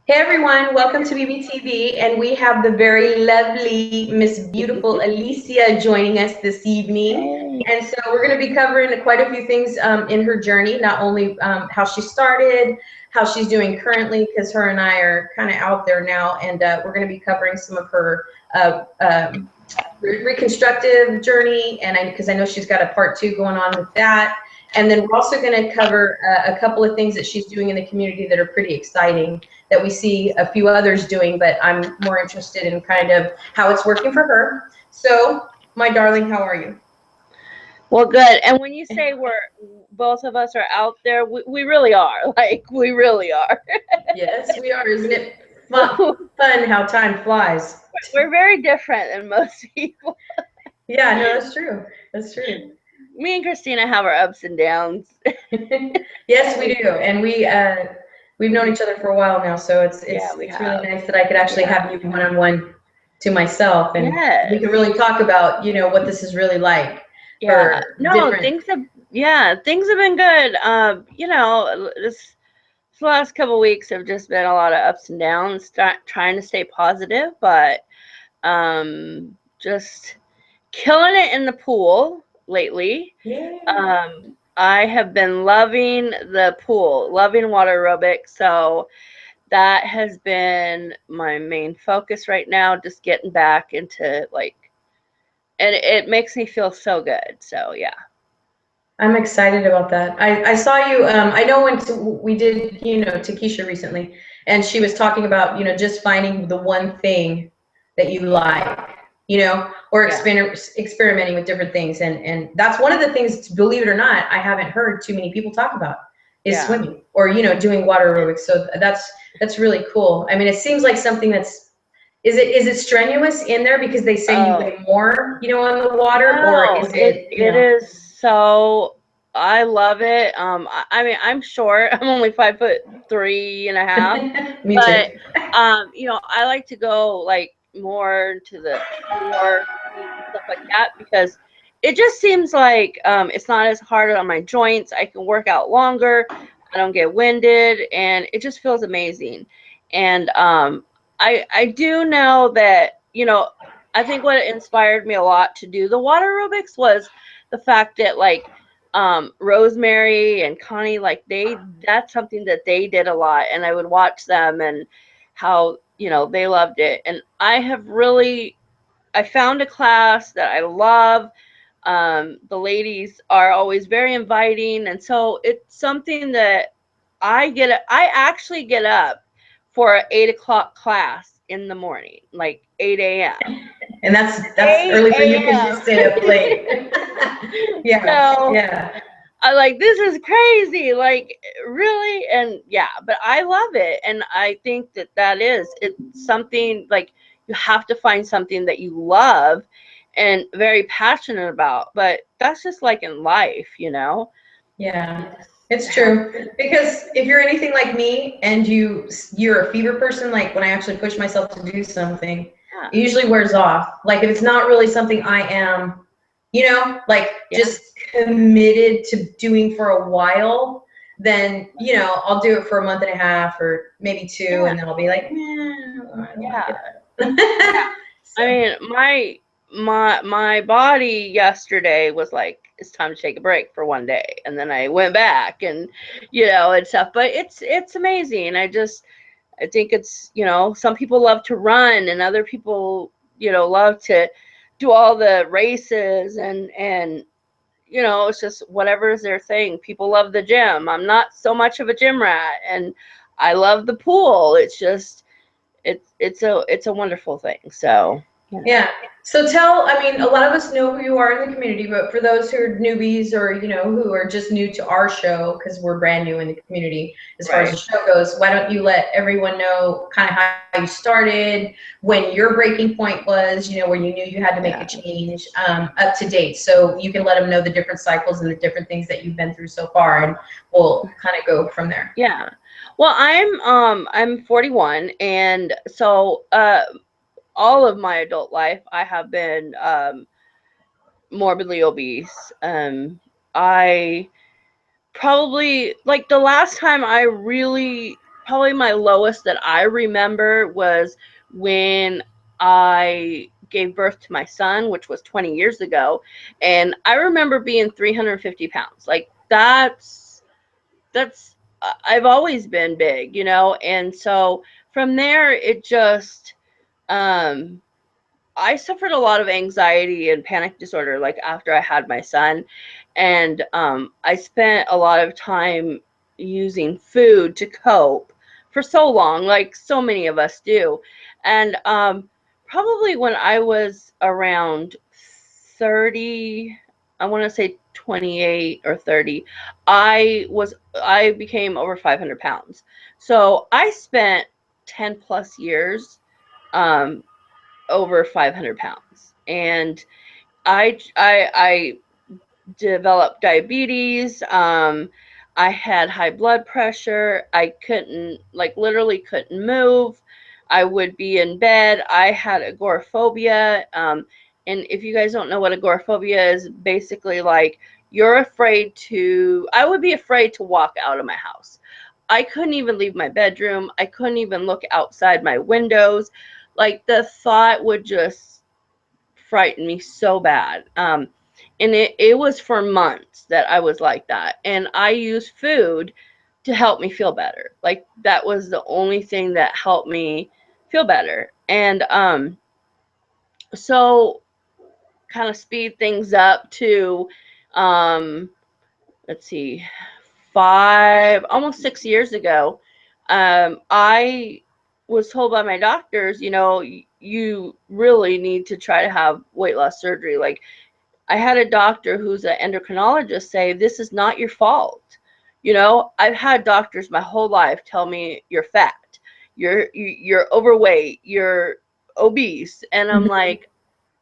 Hey everyone, welcome to BBTV, and we have the very lovely Miss Beautiful Alicia joining us this evening. Hey. And so we're going to be covering quite a few things in her journey, not only how she started, how she's doing currently, because her and I are kind of out there now, and we're going to be covering some of her reconstructive journey, and because I know she's got a part 2 going on with that. And then we're also going to cover a couple of things that she's doing in the community that are pretty exciting that we see a few others doing, but I'm more interested in kind of how it's working for her. So, my darling, how are you? Well, good. And when you say both of us are out there, we really are. Like, we really are. Yes, we are. Isn't it fun how time flies? We're very different than most people. Yeah, no, that's true. That's true. Me and Christina have our ups and downs. Yes, we do, and we've known each other for a while now, so it's Yeah, it's we it's really have. nice that I could actually Yeah. have you one on one to myself, and we Yes. can really talk about what this is really like Yeah. for No, different. things have been good. This last couple of weeks have just been a lot of ups and downs, trying to stay positive, but just killing it in the pool lately. Yeah. I have been loving the pool, loving water aerobics. So that has been my main focus right now, just getting back into and it makes me feel so good. So yeah. I'm excited about that. I saw you. I know we did, Takesha recently, and she was talking about, just finding the one thing that you like, or Yeah. experimenting with different things. And that's one of the things, believe it or not, I haven't heard too many people talk about is Yeah. swimming or, doing water aerobics. So that's really cool. I mean, it seems like something is it strenuous in there because they say you Oh, weigh more, on the water, or no, is it, it is so. I love it. I mean, I'm short. I'm only 5'3.5", Me too. but I like to go like more to the shore and stuff like that because it just seems like it's not as hard on my joints. I can work out longer. I don't get winded, and it just feels amazing. And I do know that I think what inspired me a lot to do the water aerobics was the fact that Rosemary and Connie, that's something that they did a lot, and I would watch them and how they loved it. And I found a class that I love. The ladies are always very inviting, and so it's something that I actually get up for an 8 o'clock class in the morning, like 8 a.m. And that's 8 early for you because you a.m. stay up late. Yeah, So yeah, I like, this is crazy, like, really. And yeah, but I love it, and I think it's something like you have to find something that you love and very passionate about, but that's just like in life. yeah. You just It's have true. Because if you're anything like me and you're a fever person, like when I actually push myself to do something, yeah, it usually wears off. Like if it's not really something I am, like yeah, just committed to doing for a while, then, I'll do it for a month and a half or maybe two, yeah, and then I'll be like, I don't want to yeah, get up. yeah. I So, mean, my body yesterday was like, it's time to take a break for one day, and then I went back and and stuff. But it's amazing. I think it's some people love to run, and other people love to do all the races, and it's just whatever's their thing. People love the gym. I'm not so much of a gym rat, and I love the pool. It's just it's a wonderful thing. So yeah. So I mean, a lot of us know who you are in the community, but for those who are newbies or, who are just new to our show, because we're brand new in the community as far as the right. show goes, why don't you let everyone know kind of how you started, when your breaking point was, where you knew you had to make a Yeah. change, up to date. So you can let them know the different cycles and the different things that you've been through so far, and we'll kind of go from there. Yeah. Well, I'm 41, and so all of my adult life I have been morbidly obese. I probably, like, the last time I really probably my lowest that I remember was when I gave birth to my son, which was 20 years ago. And I remember being 350 pounds. Like that's, I've always been big, you know? And so from there, it just, I suffered a lot of anxiety and panic disorder, like after I had my son. And I spent a lot of time using food to cope for so long, like so many of us do. And probably when I was around 30, I want to say 28 or 30, I became over 500 pounds. So I spent 10 plus years um, over 500 pounds. And I developed diabetes. I had high blood pressure. I couldn't, like, literally couldn't move. I would be in bed. I had agoraphobia. And if you guys don't know what agoraphobia is, basically like you're afraid to, I would be afraid to walk out of my house. I couldn't even leave my bedroom. I couldn't even look outside my windows. Like the thought would just frighten me so bad. And it was for months that I was like that. And I used food to help me feel better. Like that was the only thing that helped me feel better. And so kind of speed things up to let's see, almost 6 years ago, I was told by my doctors, you know, you really need to try to have weight loss surgery. Like I had a doctor who's an endocrinologist say, this is not your fault. You know, I've had doctors my whole life tell me you're fat, you're overweight, you're obese. And I'm like,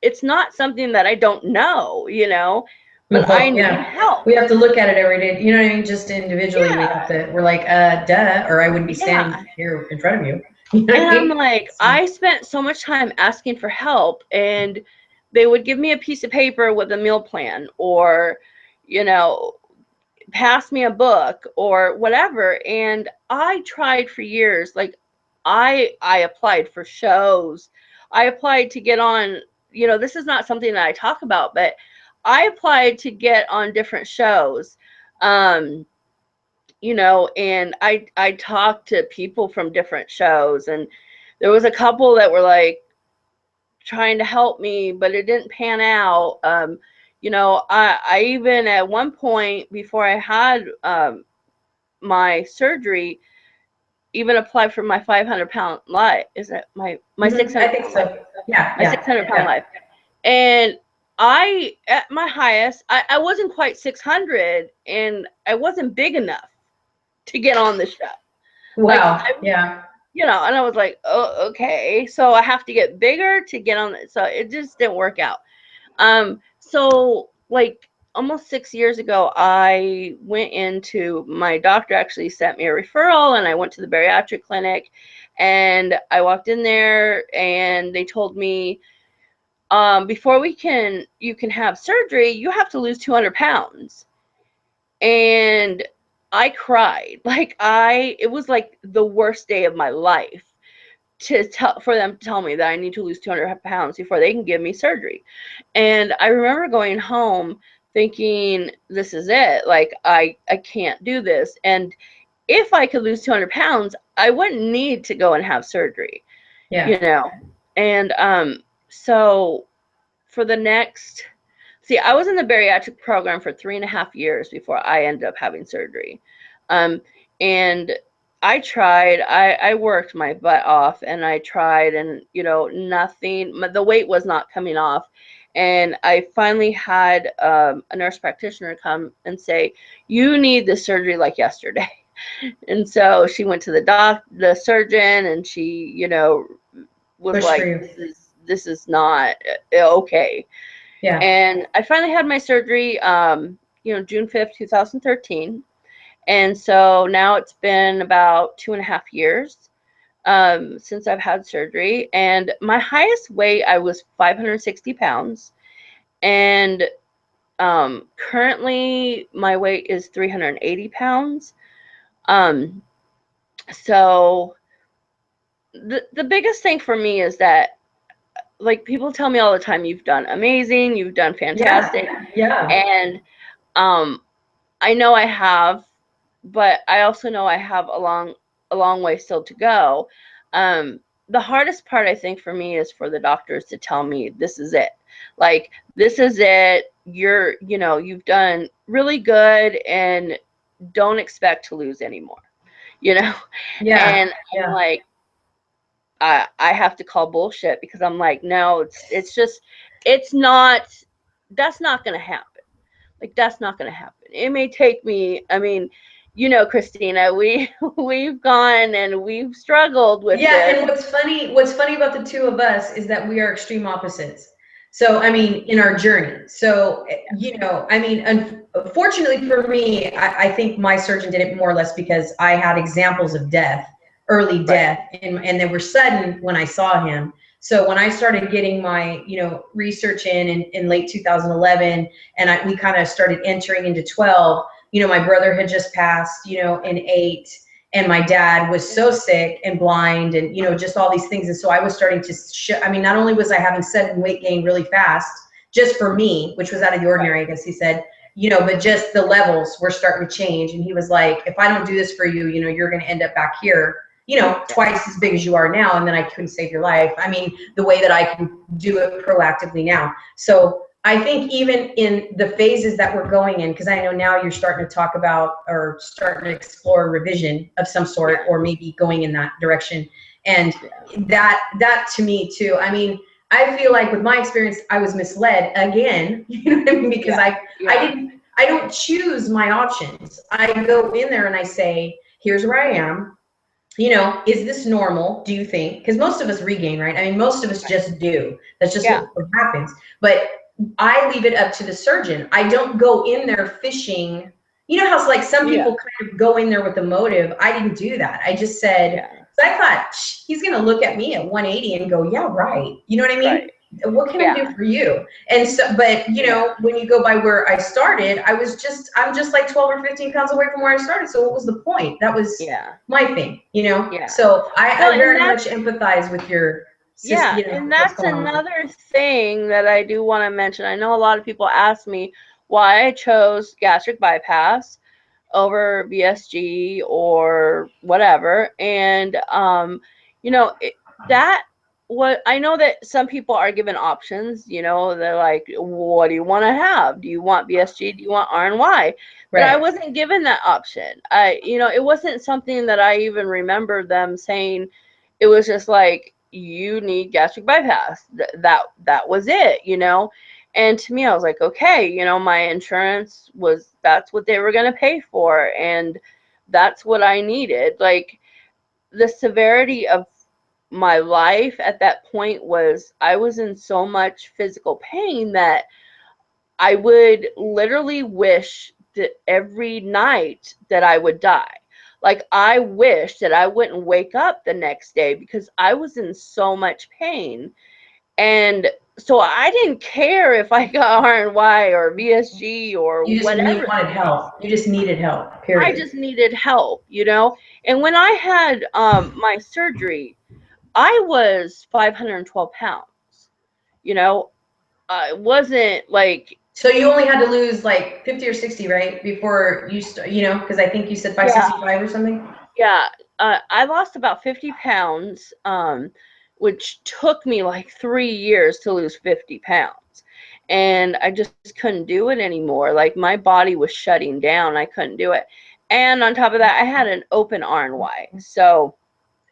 it's not something that I don't know, you know, but I need help. We have to look at it every day. You know what I mean? Just individually, we have to, we're like, duh, or I wouldn't be standing here in front of you. You know And what I mean? I'm like, I spent so much time asking for help, and they would give me a piece of paper with a meal plan, or, you know, pass me a book or whatever. And I tried for years. Like I applied for shows. I applied to get on, you know, this is not something that I talk about, but I applied to get on different shows. You know, and I talked to people from different shows, and there was a couple that were like trying to help me, but it didn't pan out. You know, I even at one point before I had my surgery, even applied for my 500-pound life. Is it my 600? I think so. Yeah, my 600-pound life. And I, at my highest, I wasn't quite 600, and I wasn't big enough to get on the show. Wow. Like, you know, and I was like, oh, okay, so I have to get bigger to get on it. So it just didn't work out. So like almost 6 years ago, I went into, my doctor actually sent me a referral, and I went to the bariatric clinic, and I walked in there, and they told me, before you can have surgery, you have to lose 200 pounds. And I cried. Like it was like the worst day of my life for them to tell me that I need to lose 200 pounds before they can give me surgery. And I remember going home thinking, this is it. Like I can't do this. And if I could lose 200 pounds, I wouldn't need to go and have surgery, you know? And so for the next, see, I was in the bariatric program for 3.5 years before I ended up having surgery. And I tried, I worked my butt off, and I tried, and, you know, nothing, the weight was not coming off. And I finally had a nurse practitioner come and say, you need this surgery like yesterday. And so she went to the surgeon, and she, you know, was like, this is not okay. Yeah. And I finally had my surgery, you know, June 5th, 2013. And so now it's been about 2.5 years since I've had surgery. And my highest weight, I was 560 pounds. And currently my weight is 380 pounds. So the biggest thing for me is that, like, people tell me all the time, you've done amazing, you've done fantastic. Yeah. And I know I have, but I also know I have a long way still to go. The hardest part, I think, for me is for the doctors to tell me this is it. Like, this is it. You've done really good, and don't expect to lose anymore. Yeah. And I'm Yeah. like, I have to call bullshit, because I'm like, no, it's not, that's not going to happen. Like, that's not going to happen. It may take me, I mean, Christina, we've gone and we've struggled with Yeah, this. and what's funny about the two of us is that we are extreme opposites. So, I mean, in our journey. So, I mean, unfortunately for me, I think my surgeon did it more or less because I had examples of death, early death, and they were sudden when I saw him. So when I started getting my, research in late 2011, and we kind of started entering into 12, my brother had just passed, in 8, and my dad was so sick and blind, and just all these things. And so I was starting to I mean, not only was I having sudden weight gain really fast, just for me, which was out of the ordinary, I guess he said, but just the levels were starting to change. And he was like, if I don't do this for you, you're going to end up back here, twice as big as you are now, and then I couldn't save your life. I mean, the way that I can do it proactively now. So I think even in the phases that we're going in, because I know now you're starting to talk about or starting to explore revision of some sort, or maybe going in that direction. And that to me too, I mean, I feel like with my experience, I was misled again, you know what I mean? Because I don't choose my options. I go in there and I say, here's where I am. Is this normal, do you think? Because most of us regain, right? I mean, most of us just do. That's just what happens. But I leave it up to the surgeon. I don't go in there fishing. You know how it's like some people kind of go in there with a motive. I didn't do that. I just said, so I thought, he's going to look at me at 180 and go, yeah, right. You know what I mean? Right. What can I do for you? And so, but when you go by where I started, I'm just like 12 or 15 pounds away from where I started. So what was the point? That was my thing, So I very much empathize with your sister. And that's another thing that I do want to mention. I know a lot of people ask me why I chose gastric bypass over BSG or whatever. And, I know that some people are given options, they're like, what do you want to have? Do you want BSG? Do you want RNY? But I wasn't given that option. It wasn't something that I even remember them saying. It was just like, you need gastric bypass. That was it, And to me, I was like, okay, my insurance that's what they were going to pay for. And that's what I needed. Like, the severity of my life at that point was, I was in so much physical pain that I would literally wish that every night that I would die. Like, I wish that I wouldn't wake up the next day, because I was in so much pain. And so I didn't care if I got RNY or VSG or whatever. You wanted help. You just needed help, period. I just needed help, And when I had my surgery, I was 512 pounds. It wasn't like. So you only had to lose like 50 or 60, right? Before you because I think you said 565 or something. Yeah. I lost about 50 pounds, which took me like 3 years to lose 50 pounds. And I just couldn't do it anymore. Like, my body was shutting down. I couldn't do it. And on top of that, I had an open RNY. So.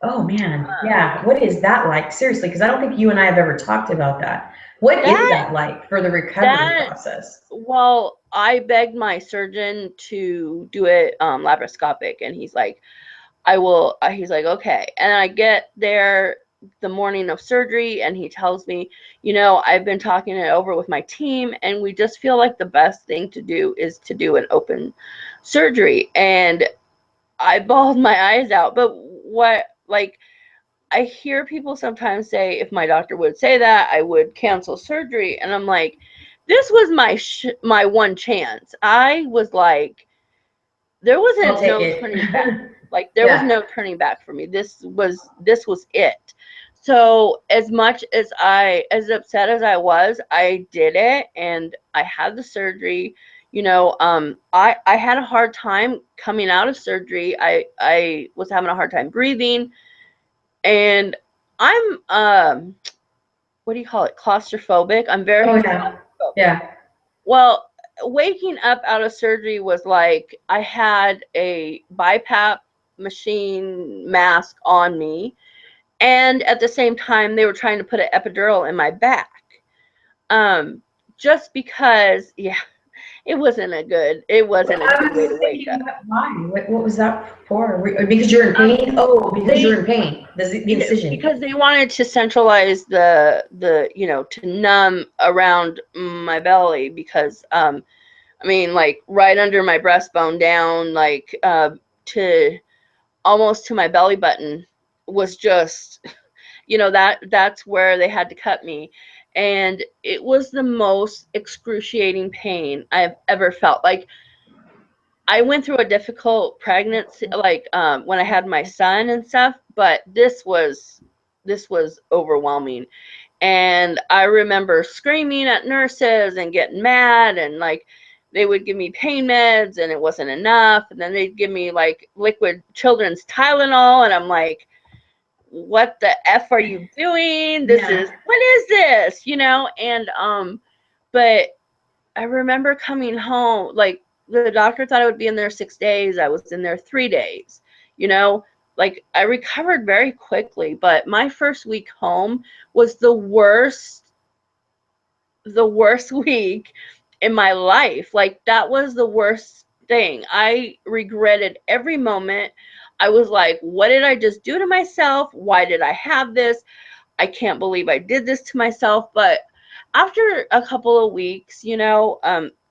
Oh man. Yeah. What is that like? Seriously, because I don't think you and I have ever talked about that. What is that like for the recovery process? Well, I begged my surgeon to do it laparoscopic, and he's like, he's like, okay. And I get there the morning of surgery, and he tells me, I've been talking it over with my team, and we just feel like the best thing to do is to do an open surgery. And I bawled my eyes out. But I hear people sometimes say, if my doctor would say that, I would cancel surgery. And I'm like, this was my one chance. I was like, there wasn't no turning back. Like there was no turning back for me. This was it. So as much as as upset as I was, I did it, and I had the surgery. You know, I had a hard time coming out of surgery. I was having a hard time breathing, and I'm what do you call it? Claustrophobic. I'm very claustrophobic. Yeah. Well, waking up out of surgery was like I had a BiPAP machine mask on me, and at the same time they were trying to put an epidural in my back. Just because, yeah, it wasn't a good way to wake up. Why? What was that for? Because you're in pain? Because you're in pain. The incision. Because they wanted to centralize the you know, to numb around my belly, because I mean, like right under my breastbone down, like to almost to my belly button was just, you know, that's where they had to cut me. And it was the most excruciating pain I've ever felt. Like I went through a difficult pregnancy, like when I had my son and stuff, but this was overwhelming. And I remember screaming at nurses and getting mad, and like they would give me pain meds and it wasn't enough, and then they'd give me like liquid children's Tylenol, and I'm like, what the F are you doing? This is, what is this? You know? And but I remember coming home, like the doctor thought I would be in there 6 days. I was in there 3 days, you know? Like I recovered very quickly, but my first week home was the worst week in my life. Like that was the worst thing. I regretted every moment. I was like, what did I just do to myself? Why did I have this? I can't believe I did this to myself. But after a couple of weeks, you know,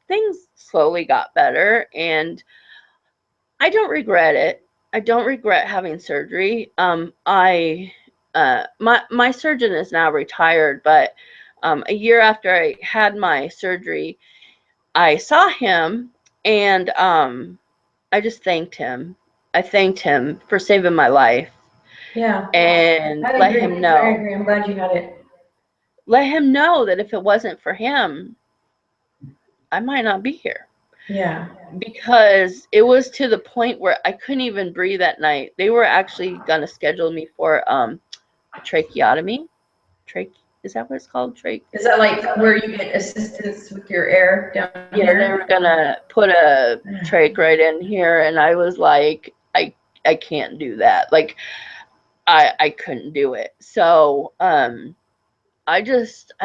things slowly got better, and I don't regret it. I don't regret having surgery. My surgeon is now retired, but a year after I had my surgery, I saw him, and I just thanked him. I thanked him for saving my life. Yeah. And I let agree. him know. I agree. I'm glad you had it. Let him know that if it wasn't for him, I might not be here. Yeah. Because it was to the point where I couldn't even breathe at night. They were actually gonna schedule me for a tracheotomy. Is that what it's called? Is that like where you get assistance with your air down Yeah, here? they were gonna put a trach right in here, and I was like, I can't do that. Like I couldn't do it. So I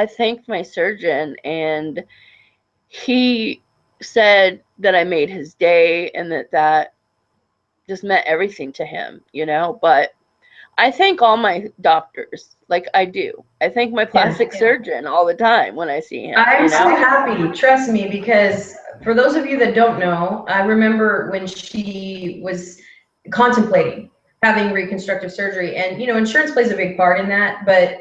thanked my surgeon, and he said that I made his day, and that just meant everything to him, you know. But I thank all my doctors, like I do. I thank my plastic surgeon all the time when I see him. I'm so happy, trust me, because for those of you that don't know, I remember when she was contemplating having reconstructive surgery, and you know, insurance plays a big part in that, but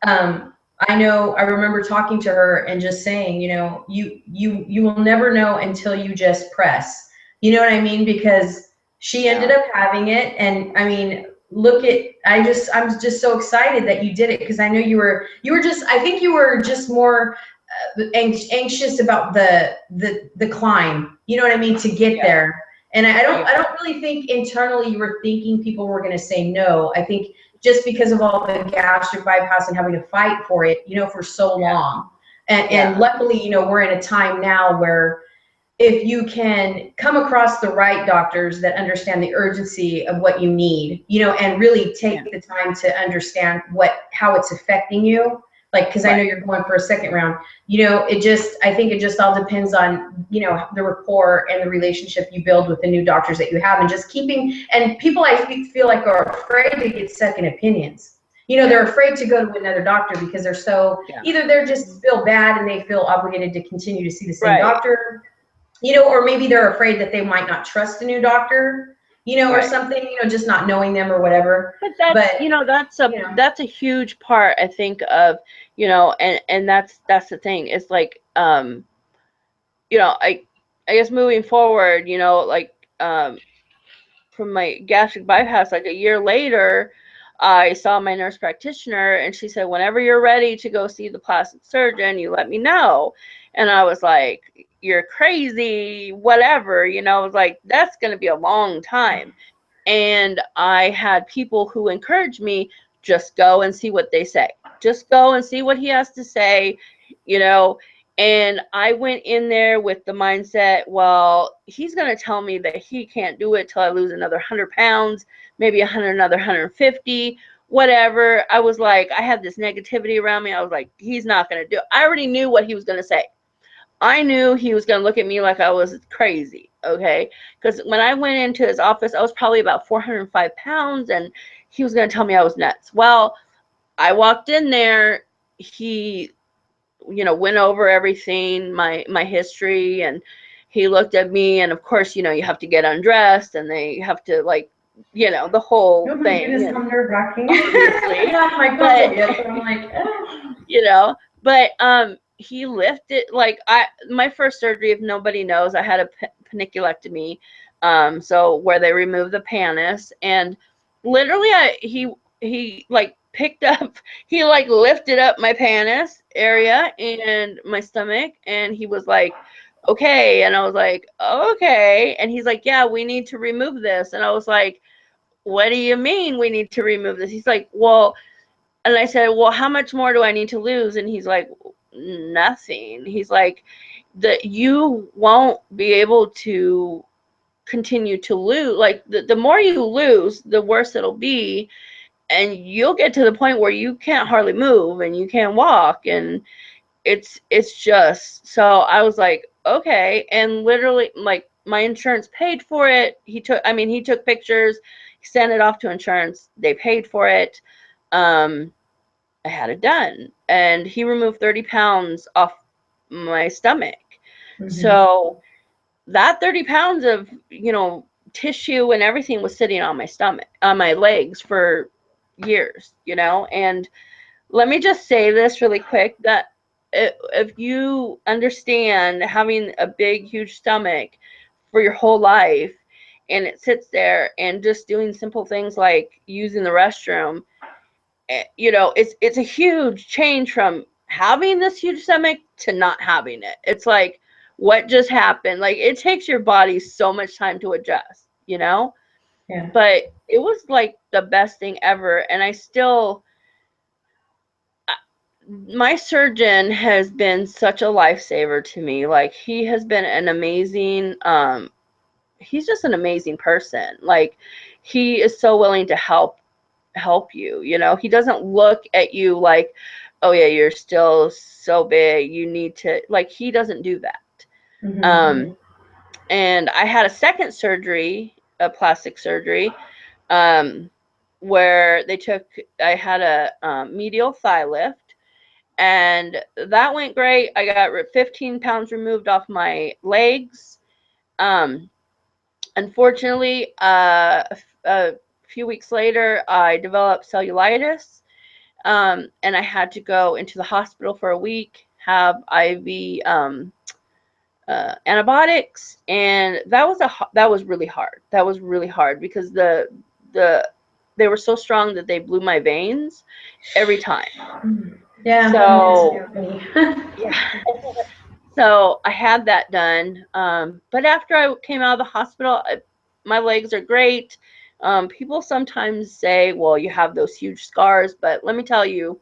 I remember talking to her and just saying, you know, you will never know until you just press. You know what I mean? Because she ended up having it, and I mean, I'm just so excited that you did it, because I know you were just, I think you were just more anxious about the climb. You know what I mean? To get there. And I don't really think internally you were thinking people were going to say no. I think just because of all the gastric bypass and having to fight for it, you know, for so long. And luckily, you know, we're in a time now where if you can come across the right doctors that understand the urgency of what you need, you know, and really take the time to understand how it's affecting you. Like, because I know you're going for a second round, you know, I think it just all depends on, you know, the rapport and the relationship you build with the new doctors that you have, and just and people I feel like are afraid to get second opinions. You know, they're afraid to go to another doctor because they're so, either they're just feel bad and they feel obligated to continue to see the same doctor, you know, or maybe they're afraid that they might not trust the new doctor, you know, or something, you know, just not knowing them or whatever. But you know, that's a huge part, I think, of, you know, and that's the thing. It's like, you know, I guess moving forward, you know, like, from my gastric bypass, like a year later, I saw my nurse practitioner, and she said, whenever you're ready to go see the plastic surgeon, you let me know. And I was like, you're crazy, whatever, you know. I was like, that's going to be a long time. And I had people who encouraged me, just go and see what they say. Just go and see what he has to say, you know. And I went in there with the mindset, well, he's going to tell me that he can't do it till I lose another 100 pounds, maybe another 150, whatever. I was like, I had this negativity around me. I was like, he's not going to do it. I already knew what he was going to say. I knew he was going to look at me like I was crazy, okay? Because when I went into his office, I was probably about 405 pounds, and he was going to tell me I was nuts. Well, I walked in there. He, you know, went over everything, my history, and he looked at me, and of course, you know, you have to get undressed, and they have to, like, you know, the whole thing. Goodness, I'm nerve-wracking. Obviously. Not my consult yet, so I'm like, you know, but he lifted, like, my first surgery, if nobody knows, I had a paniculectomy, so where they remove the pannus, and literally he like picked up, he like lifted up my pannus area and my stomach, and he was like, okay. And I was like, okay. And he's like, yeah, we need to remove this. And I was like, what do you mean we need to remove this? He's like, well, and I said, well, how much more do I need to lose? And he's like, nothing. He's like, that you won't be able to continue to lose. Like, the more you lose, the worse it'll be. And you'll get to the point where you can't hardly move and you can't walk. And it's just, so I was like, okay. And literally, like, my insurance paid for it. He took pictures, sent it off to insurance. They paid for it. I had it done, and he removed 30 pounds off my stomach. mm-hmm. So that 30 pounds of, you know, tissue and everything was sitting on my stomach, on my legs for years, you know. And let me just say this really quick, that if you understand having a big, huge stomach for your whole life, and it sits there, and just doing simple things like using the restroom, you know, it's a huge change from having this huge stomach to not having it. It's like, what just happened? Like, it takes your body so much time to adjust, you know. Yeah. But it was like the best thing ever. And I still, my surgeon has been such a lifesaver to me. Like, he has been an amazing, he's just an amazing person. Like, he is so willing to help you, you know. He doesn't look at you like, oh yeah, you're still so big, you need to, like, he doesn't do that. Mm-hmm. And I had a second surgery, a plastic surgery, where I had a medial thigh lift, and that went great. I got 15 pounds removed off my legs. Unfortunately, a few weeks later, I developed cellulitis, and I had to go into the hospital for a week, have IV antibiotics, and that was really hard. That was really hard because they were so strong that they blew my veins every time. Yeah. So yeah. So I had that done. But after I came out of the hospital, my legs are great. People sometimes say, well, you have those huge scars, but let me tell you,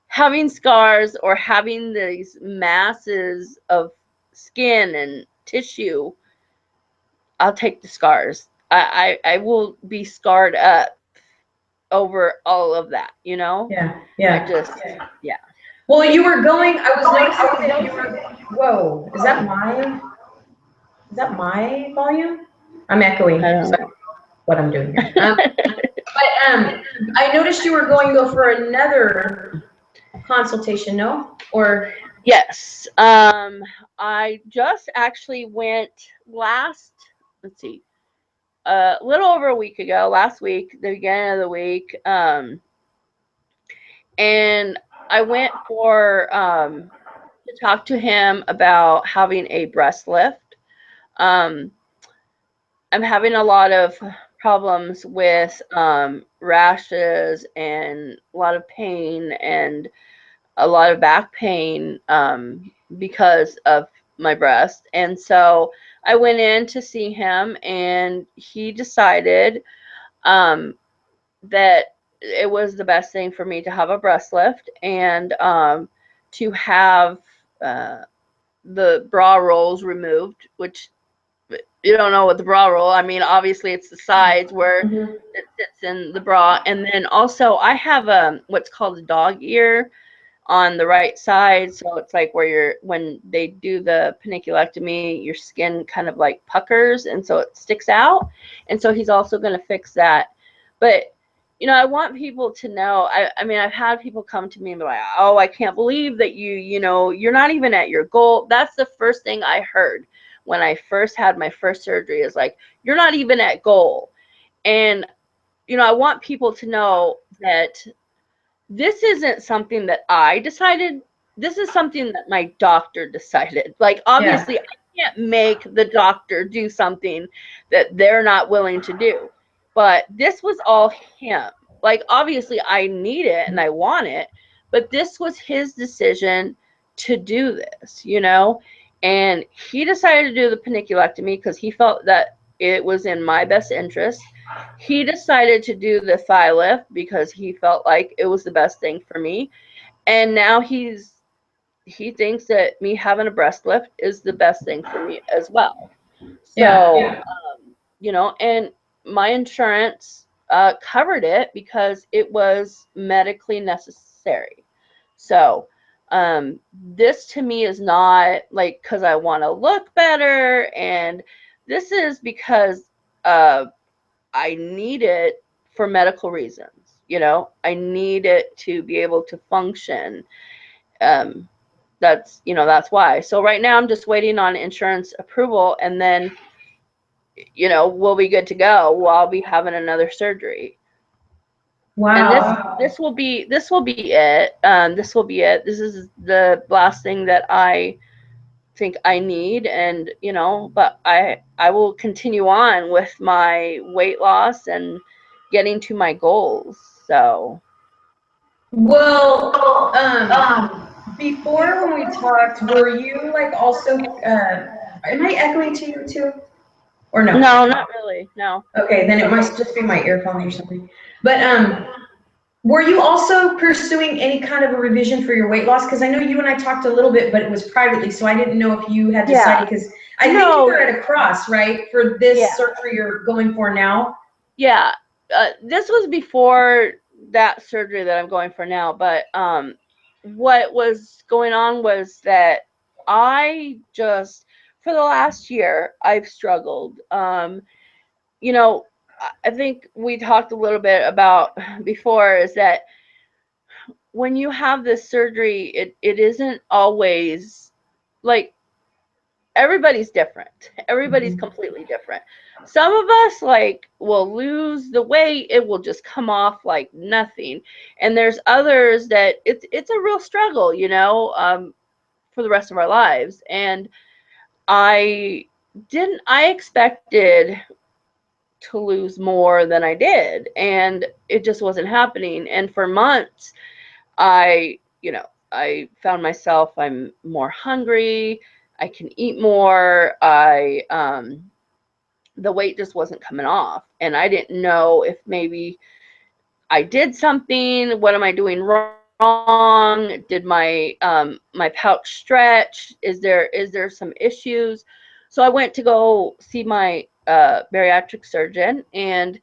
having scars or having these masses of skin and tissue, I'll take the scars. I will be scarred up over all of that, you know? Yeah. Yeah. Yeah. Well, you were going, I was noticing that you were, whoa, is that my volume? I'm echoing. I don't know. What I'm doing here. But I noticed you were going though for another consultation, no? Or Yes. I just actually went let's see, a little over a week ago, last week, the beginning of the week, and I went to talk to him about having a breast lift. I'm having a lot of problems with rashes and a lot of pain and a lot of back pain because of my breast. And so I went in to see him, and he decided that it was the best thing for me to have a breast lift and to have the bra rolls removed, which you don't know what the bra roll. I mean, obviously it's the sides where it sits in the bra. And then also I have what's called a dog ear on the right side. So it's like where when they do the paniculectomy, your skin kind of like puckers and so it sticks out. And so he's also going to fix that. But I want people to know, I mean, I've had people come to me and be like, oh, I can't believe that you're not even at your goal. That's the first thing I heard when I first had my first surgery, is like, you're not even at goal. And, I want people to know that this isn't something that I decided. This is something that my doctor decided. Like, obviously, I can't make the doctor do something that they're not willing to do. But this was all him. Like, obviously, I need it and I want it, but this was his decision to do this, And he decided to do the paniculectomy because he felt that it was in my best interest. He decided to do the thigh lift because he felt like it was the best thing for me. And now he thinks that me having a breast lift is the best thing for me as well. So, and my insurance covered it because it was medically necessary. So, this to me is not like because I want to look better, and this is because I need it for medical reasons. I need it to be able to function. That's why. So right now I'm just waiting on insurance approval, and then we'll be good to go. I'll be having another surgery. Wow. And this will be it. This will be it. This is the last thing that I think I need, and but I will continue on with my weight loss and getting to my goals. So Well, before when we talked, were you like also am I echoing to you too? Or no? No, not really. No. Okay, then it must just be my earphones or something. But were you also pursuing any kind of a revision for your weight loss? Because I know you and I talked a little bit, but it was privately, so I didn't know if you had decided. Because I think you were at a cross, right, for this surgery you're going for now. Yeah, this was before that surgery that I'm going for now. But what was going on was that I just, for the last year, I've struggled. I think we talked a little bit about before, is that when you have this surgery, it isn't always like, everybody's different. Everybody's completely different. Some of us like will lose the weight, it will just come off like nothing. And there's others that it's a real struggle, for the rest of our lives. And I expected to lose more than I did, and it just wasn't happening. And for months I found myself, I'm more hungry, I can eat more, the weight just wasn't coming off, and I didn't know if maybe I did something. What am I doing wrong? Did my my pouch stretch? Is there some issues? So I went to go see my bariatric surgeon, and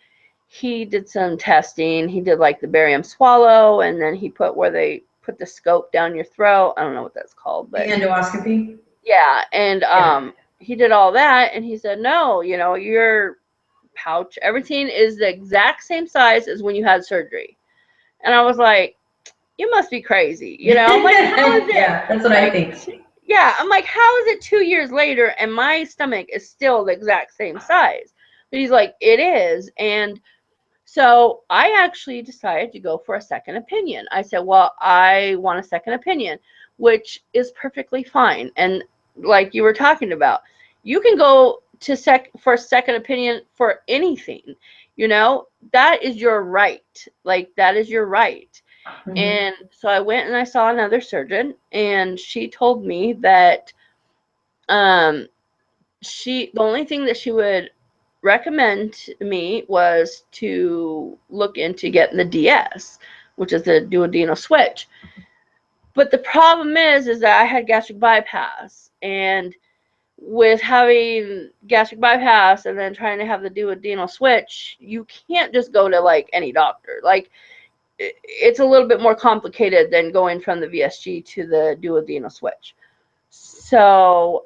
he did some testing. He did like the barium swallow, and then he put where they put the scope down your throat. I don't know what that's called, but the endoscopy. Yeah, and he did all that, and he said, no, your pouch, everything is the exact same size as when you had surgery. And I was like, you must be crazy. I'm like, how is it? Yeah, that's what I think. Yeah, I'm like, how is it 2 years later and my stomach is still the exact same size? But he's like, it is. And so I actually decided to go for a second opinion. I said, well, I want a second opinion, which is perfectly fine. And like you were talking about, you can go to for a second opinion for anything. you know, that is your right. Like, that is your right. Mhm. And so I went and I saw another surgeon, and she told me that the only thing that she would recommend to me was to look into getting the DS, which is the duodenal switch. But the problem is that I had gastric bypass, and with having gastric bypass and then trying to have the duodenal switch, you can't just go to like any doctor. Like, it's a little bit more complicated than going from the VSG to the duodenal switch. So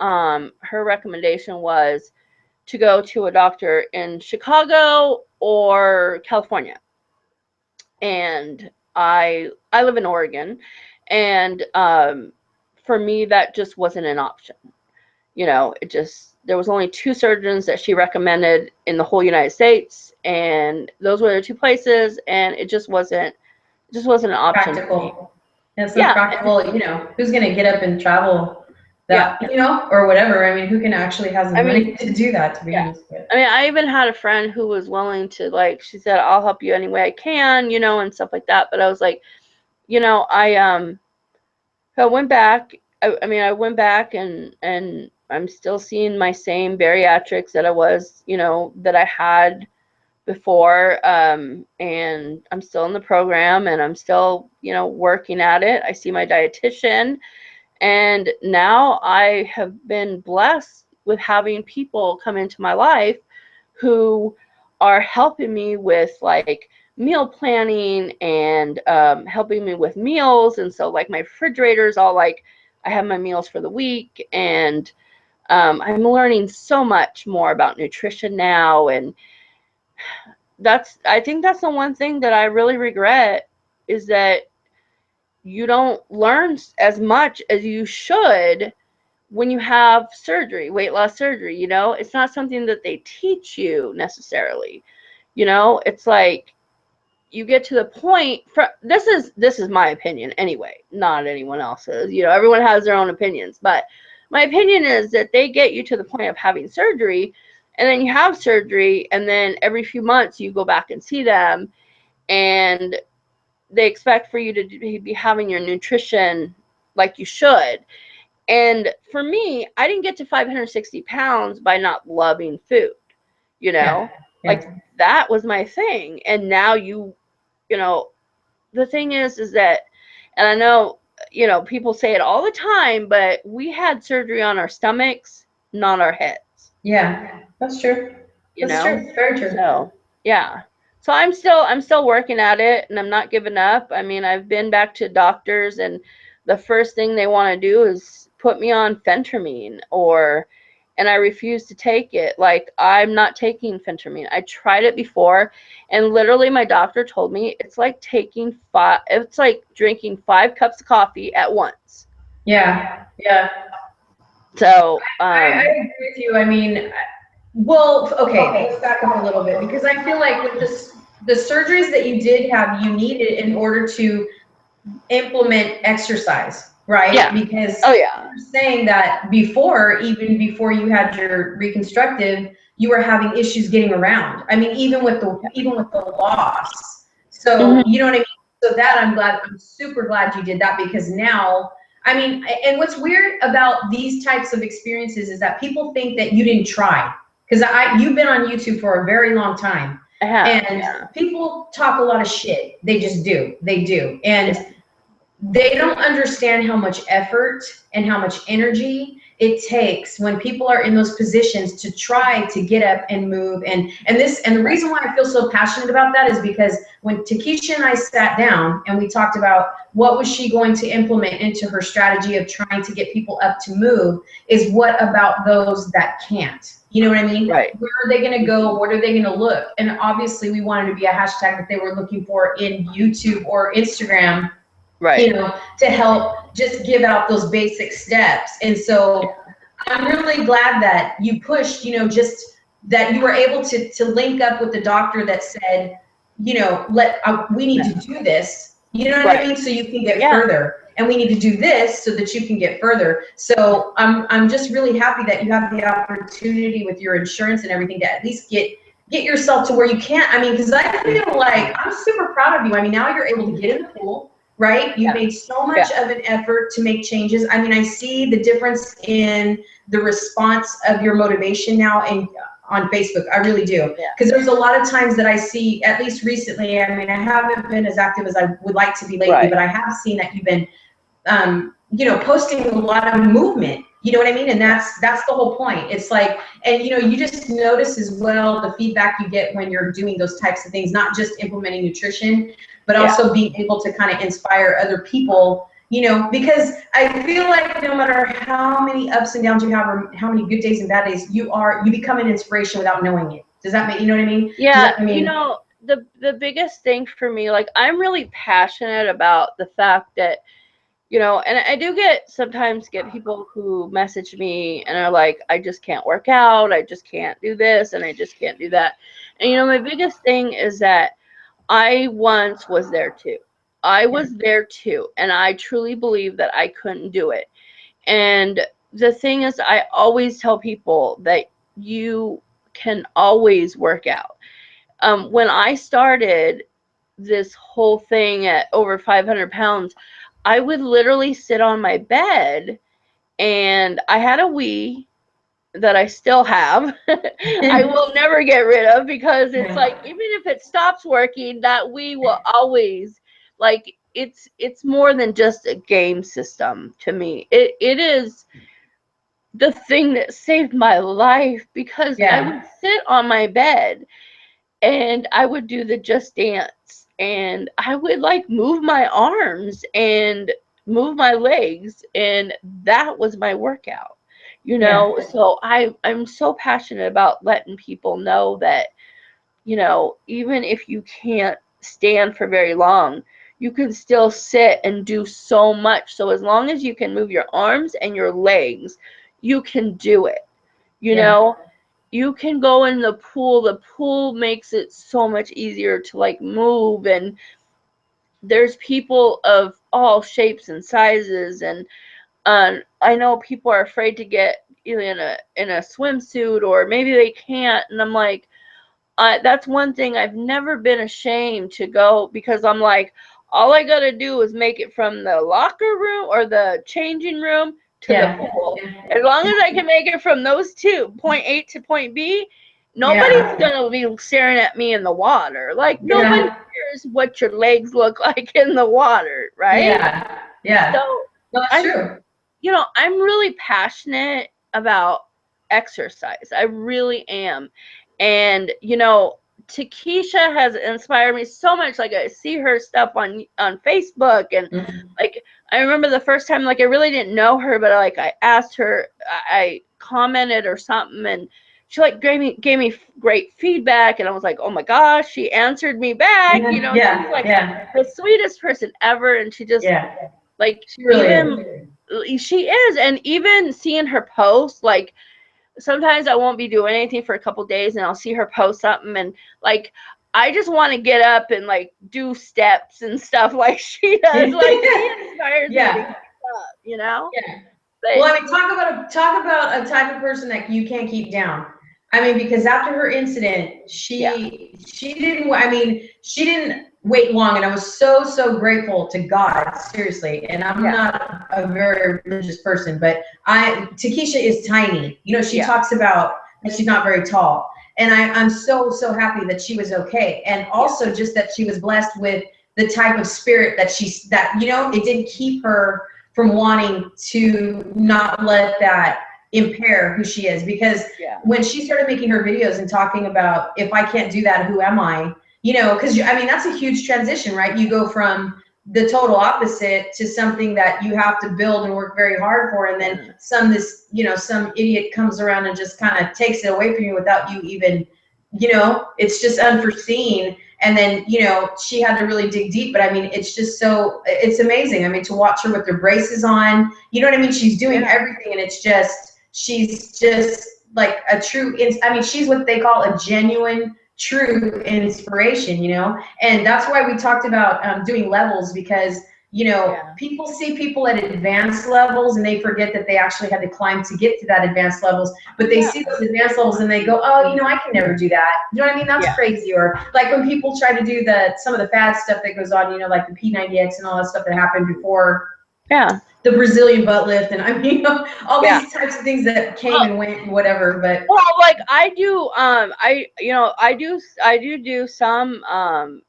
her recommendation was to go to a doctor in Chicago or California. And I live in Oregon, and for me that just wasn't an option. You know, there was only 2 surgeons that she recommended in the whole United States, and those were the 2 places, and it just wasn't an option. Practical. It's not practical, you know, who's going to get up and travel that, Yeah. you know, or whatever. I mean, who can actually has the money to do that, to be honest with? I mean, I even had a friend who was willing to, like, she said, I'll help you any way I can, you know, and stuff like that. But I was like, you know, I went back. I went back, and I'm still seeing my same bariatrics that I was, you know, that I had before, and I'm still in the program, and I'm still, you know, working at it. I see my dietitian, and now I have been blessed with having people come into my life who are helping me with like meal planning and helping me with meals. And so like my refrigerator's all like, I have my meals for the week, and I'm learning so much more about nutrition now. And I think that's the one thing that I really regret, is that you don't learn as much as you should when you have surgery, weight loss surgery. You know, it's not something that they teach you necessarily. You know, it's like you get to the point, this is my opinion anyway, not anyone else's. You know, everyone has their own opinions, but my opinion is that they get you to the point of having surgery, and then you have surgery, and then every few months you go back and see them, and they expect for you to be having your nutrition like you should. And for me, I didn't get to 560 pounds by not loving food, you know, like that was my thing. And now you know, the thing is that, and I know, you know, people say it all the time, but we had surgery on our stomachs, not our heads. Yeah, that's true. That's true. Very true. So, yeah. So I'm still working at it, and I'm not giving up. I mean, I've been back to doctors, and the first thing they want to do is put me on phentermine, and I refuse to take it. Like, I'm not taking phentermine. I tried it before, and literally my doctor told me it's like it's like drinking 5 cups of coffee at once. Yeah. Yeah. So, I agree with you. I mean, well, okay, let's back up a little bit, because I feel like with the surgeries that you did have, you needed in order to implement exercise, right? Yeah. Because yeah. you're saying that even before you had your reconstructive, you were having issues getting around. I mean, even with the loss. So you know what I mean? So that I'm super glad you did that, because now, I mean, and what's weird about these types of experiences is that people think that you didn't try. Because you've been on YouTube for a very long time. I have, and people talk a lot of shit. They just do. They do. And they don't understand how much effort and how much energy it takes when people are in those positions to try to get up and move. And the reason why I feel so passionate about that is because when Takesha and I sat down and we talked about what was she going to implement into her strategy of trying to get people up to move, is what about those that can't? You know what I mean? Right. Where are they going to go? What are they going to look? And obviously we wanted to be a hashtag that they were looking for in YouTube or Instagram. Right. You know, to help just give out those basic steps. And so I'm really glad that you pushed, you know, just that you were able to link up with the doctor that said, you know, we need to do this, you know what I mean? So you can get further, and we need to do this so that you can get further. So I'm just really happy that you have the opportunity with your insurance and everything to at least get get yourself to where you can't. I mean, because I feel like I'm super proud of you. I mean, now you're able to get in the pool, right? You've made so much of an effort to make changes. I mean, I see the difference in the response of your motivation now and on Facebook. I really do. Because there's a lot of times that I see, at least recently, I mean, I haven't been as active as I would like to be lately, but I have seen that you've been, you know, posting a lot of movement. You know what I mean? And that's the whole point. It's like, and you know, you just notice as well the feedback you get when you're doing those types of things, not just implementing nutrition, but also being able to kind of inspire other people, you know, because I feel like no matter how many ups and downs you have or how many good days and bad days, you become an inspiration without knowing it. Does that make, you know what I mean? Yeah, you know, the biggest thing for me, like, I'm really passionate about the fact that, you know, and I do sometimes get people who message me and are like, I just can't work out, I just can't do this, and I just can't do that. And, you know, my biggest thing is that I once was there too. I was there too, and I truly believe that I couldn't do it. And the thing is, I always tell people that you can always work out. When I started this whole thing at over 500 pounds, I would literally sit on my bed, and I had a Wii that I still have. I will never get rid of, because it's like, even if it stops working, that Wii will always, like, it's more than just a game system to me. It is the thing that saved my life, because I would sit on my bed and I would do the Just Dance, and I would like move my arms and move my legs, and that was my workout, you know. So I'm so passionate about letting people know that, you know, even if you can't stand for very long, you can still sit and do so much. So as long as you can move your arms and your legs, you can do it, you know. You can go in the pool makes it so much easier to like move, and there's people of all shapes and sizes, and I know people are afraid to get in a swimsuit, or maybe they can't, and I'm like, that's one thing I've never been ashamed to go, because I'm like, all I gotta do is make it from the locker room or the changing room to the pool. As long as I can make it from those two, point A to point B, nobody's gonna be staring at me in the water. Like, nobody cares what your legs look like in the water, right? So that's true. You know, I'm really passionate about exercise. I really am. And, you know, Takesha has inspired me so much. Like, I see her stuff on Facebook, and like, I remember the first time, like, I really didn't know her, but like, I asked her, I commented or something, and she like gave me great feedback, and I was like, oh my gosh, she answered me back. You know, she's like the sweetest person ever, and she just like, she really she is. And even seeing her post, like, sometimes I won't be doing anything for a couple days, and I'll see her post something, and like, I just want to get up and like do steps and stuff like she does. Like, she inspires me to get up, you know? But, well, I mean, talk about a type of person that you can't keep down. I mean, because after her incident, she didn't, I mean, she didn't wait long, and I was so grateful to God, seriously. And I'm not a very religious person, but Takesha is tiny. You know, she talks about that she's not very tall. And I'm so happy that she was okay. And also just that she was blessed with the type of spirit that, you know, it didn't keep her from wanting to not let that impair who she is. Because when she started making her videos and talking about, if I can't do that, who am I? You know, because I mean, that's a huge transition, right? You go from the total opposite to something that you have to build and work very hard for, and then some idiot comes around and just kind of takes it away from you without you even, you know, it's just unforeseen. And then, you know, she had to really dig deep, but I mean, it's just it's amazing. I mean, to watch her with her braces on, you know what I mean? She's doing everything, and she's just like a true, I mean, she's what they call a genuine, true inspiration, you know? And that's why we talked about doing levels, because, you know, Yeah. people see people at advanced levels and they forget that they actually had to climb to get to that advanced levels, but they see those advanced levels and they go, oh, you know, I can never do that. You know what I mean? That's crazy. Or like when people try to do some of the fad stuff that goes on, you know, like the P90X and all that stuff that happened before. Yeah. The Brazilian butt lift, and I mean, all these types of things that came and went and whatever. But well, like I do, I do some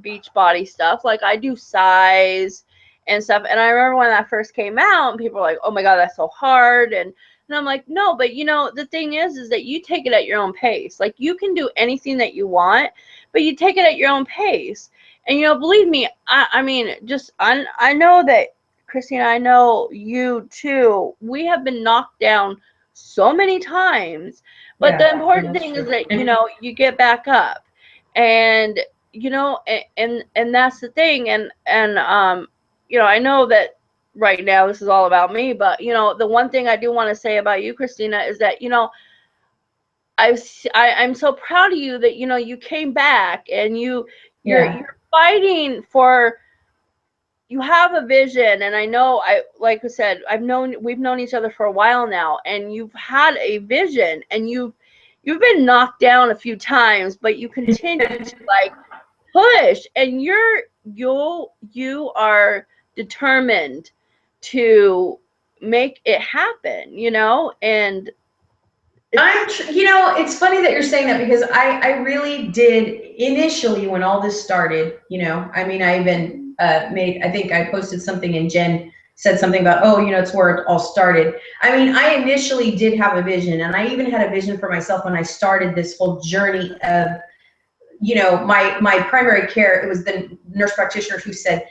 beach body stuff. Like I do size and stuff. And I remember when that first came out, and people were like, "Oh my God, that's so hard." And I'm like, no, but you know, the thing is that you take it at your own pace. Like you can do anything that you want, but you take it at your own pace. And you know, believe me, I mean, I know that. Christina, I know you too. We have been knocked down so many times, but the important thing is that, you know, you get back up, and you know, and that's the thing. And you know, I know that right now this is all about me, but you know, the one thing I do want to say about you, Christina, is that, you know, I'm so proud of you that, you know, you came back and you're fighting for. You have a vision, and I know, like I said, we've known each other for a while now, and you've had a vision, and you've been knocked down a few times, but you continue to like push, and you are determined to make it happen, you know. And you know, it's funny that you're saying that, because I really did initially when all this started, you know, I mean, I even I think I posted something and Jen said something about, oh, you know, it's where it all started. I mean, I initially did have a vision, and I even had a vision for myself when I started this whole journey of, you know, my primary care. It was the nurse practitioner who said,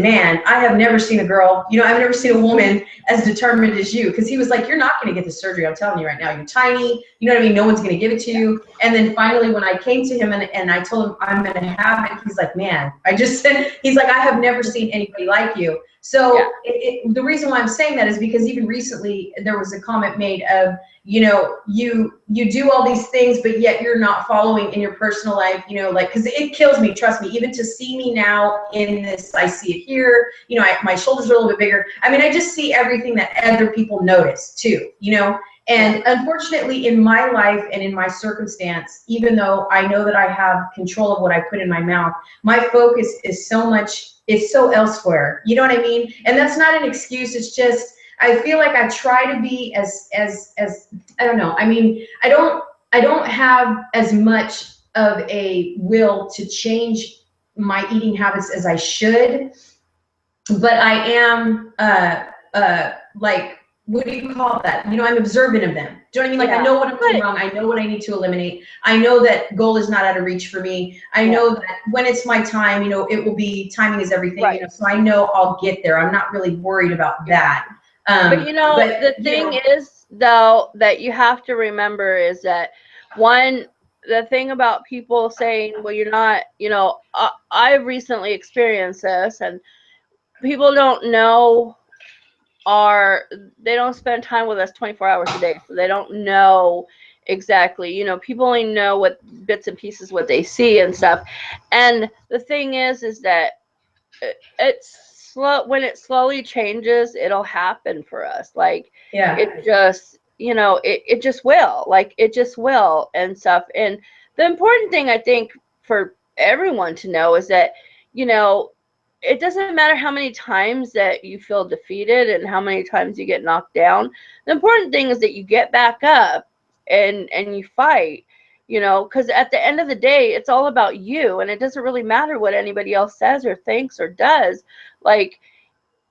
man, I have never seen a girl, you know, I've never seen a woman as determined as you. Because he was like, you're not going to get the surgery, I'm telling you right now. You're tiny, you know what I mean? No one's going to give it to you. And then finally, when I came to him and I told him I'm going to have it, he's like, man, I just said, he's like, I have never seen anybody like you. So the reason why I'm saying that is because even recently there was a comment made of, you know, you do all these things, but yet you're not following in your personal life, you know, like, because it kills me, trust me, even to see me now in this. I see it here, you know, my shoulders are a little bit bigger. I mean, I just see everything that other people notice too, you know. And unfortunately, in my life and in my circumstance, even though I know that I have control of what I put in my mouth, my focus is so elsewhere. You know what I mean? And that's not an excuse. It's just, I feel like I try to be as I don't know. I mean, I don't have as much of a will to change my eating habits as I should, but I am like, what do you call that? You know, I'm observant of them. Do you know what I mean? Like, I know what I'm doing wrong. I know what I need to eliminate. I know that goal is not out of reach for me. I know that when it's my time, you know, it will be, timing is everything, you know, so I know I'll get there. I'm not really worried about that. But you know, the thing is, though, that you have to remember is that the thing about people saying, well, you're not, you know, I've recently experienced this, and people don't know, they don't spend time with us 24 hours a day, so they don't know exactly, you know, people only know what bits and pieces, what they see and stuff. And the thing is that it's slow. When it slowly changes, it'll happen for us. Like, it just, you know, it just will, like, it just will and stuff. And the important thing, I think, for everyone to know is that, you know, it doesn't matter how many times that you feel defeated and how many times you get knocked down. The important thing is that you get back up and you fight, you know, because at the end of the day, it's all about you, and it doesn't really matter what anybody else says or thinks or does. Like,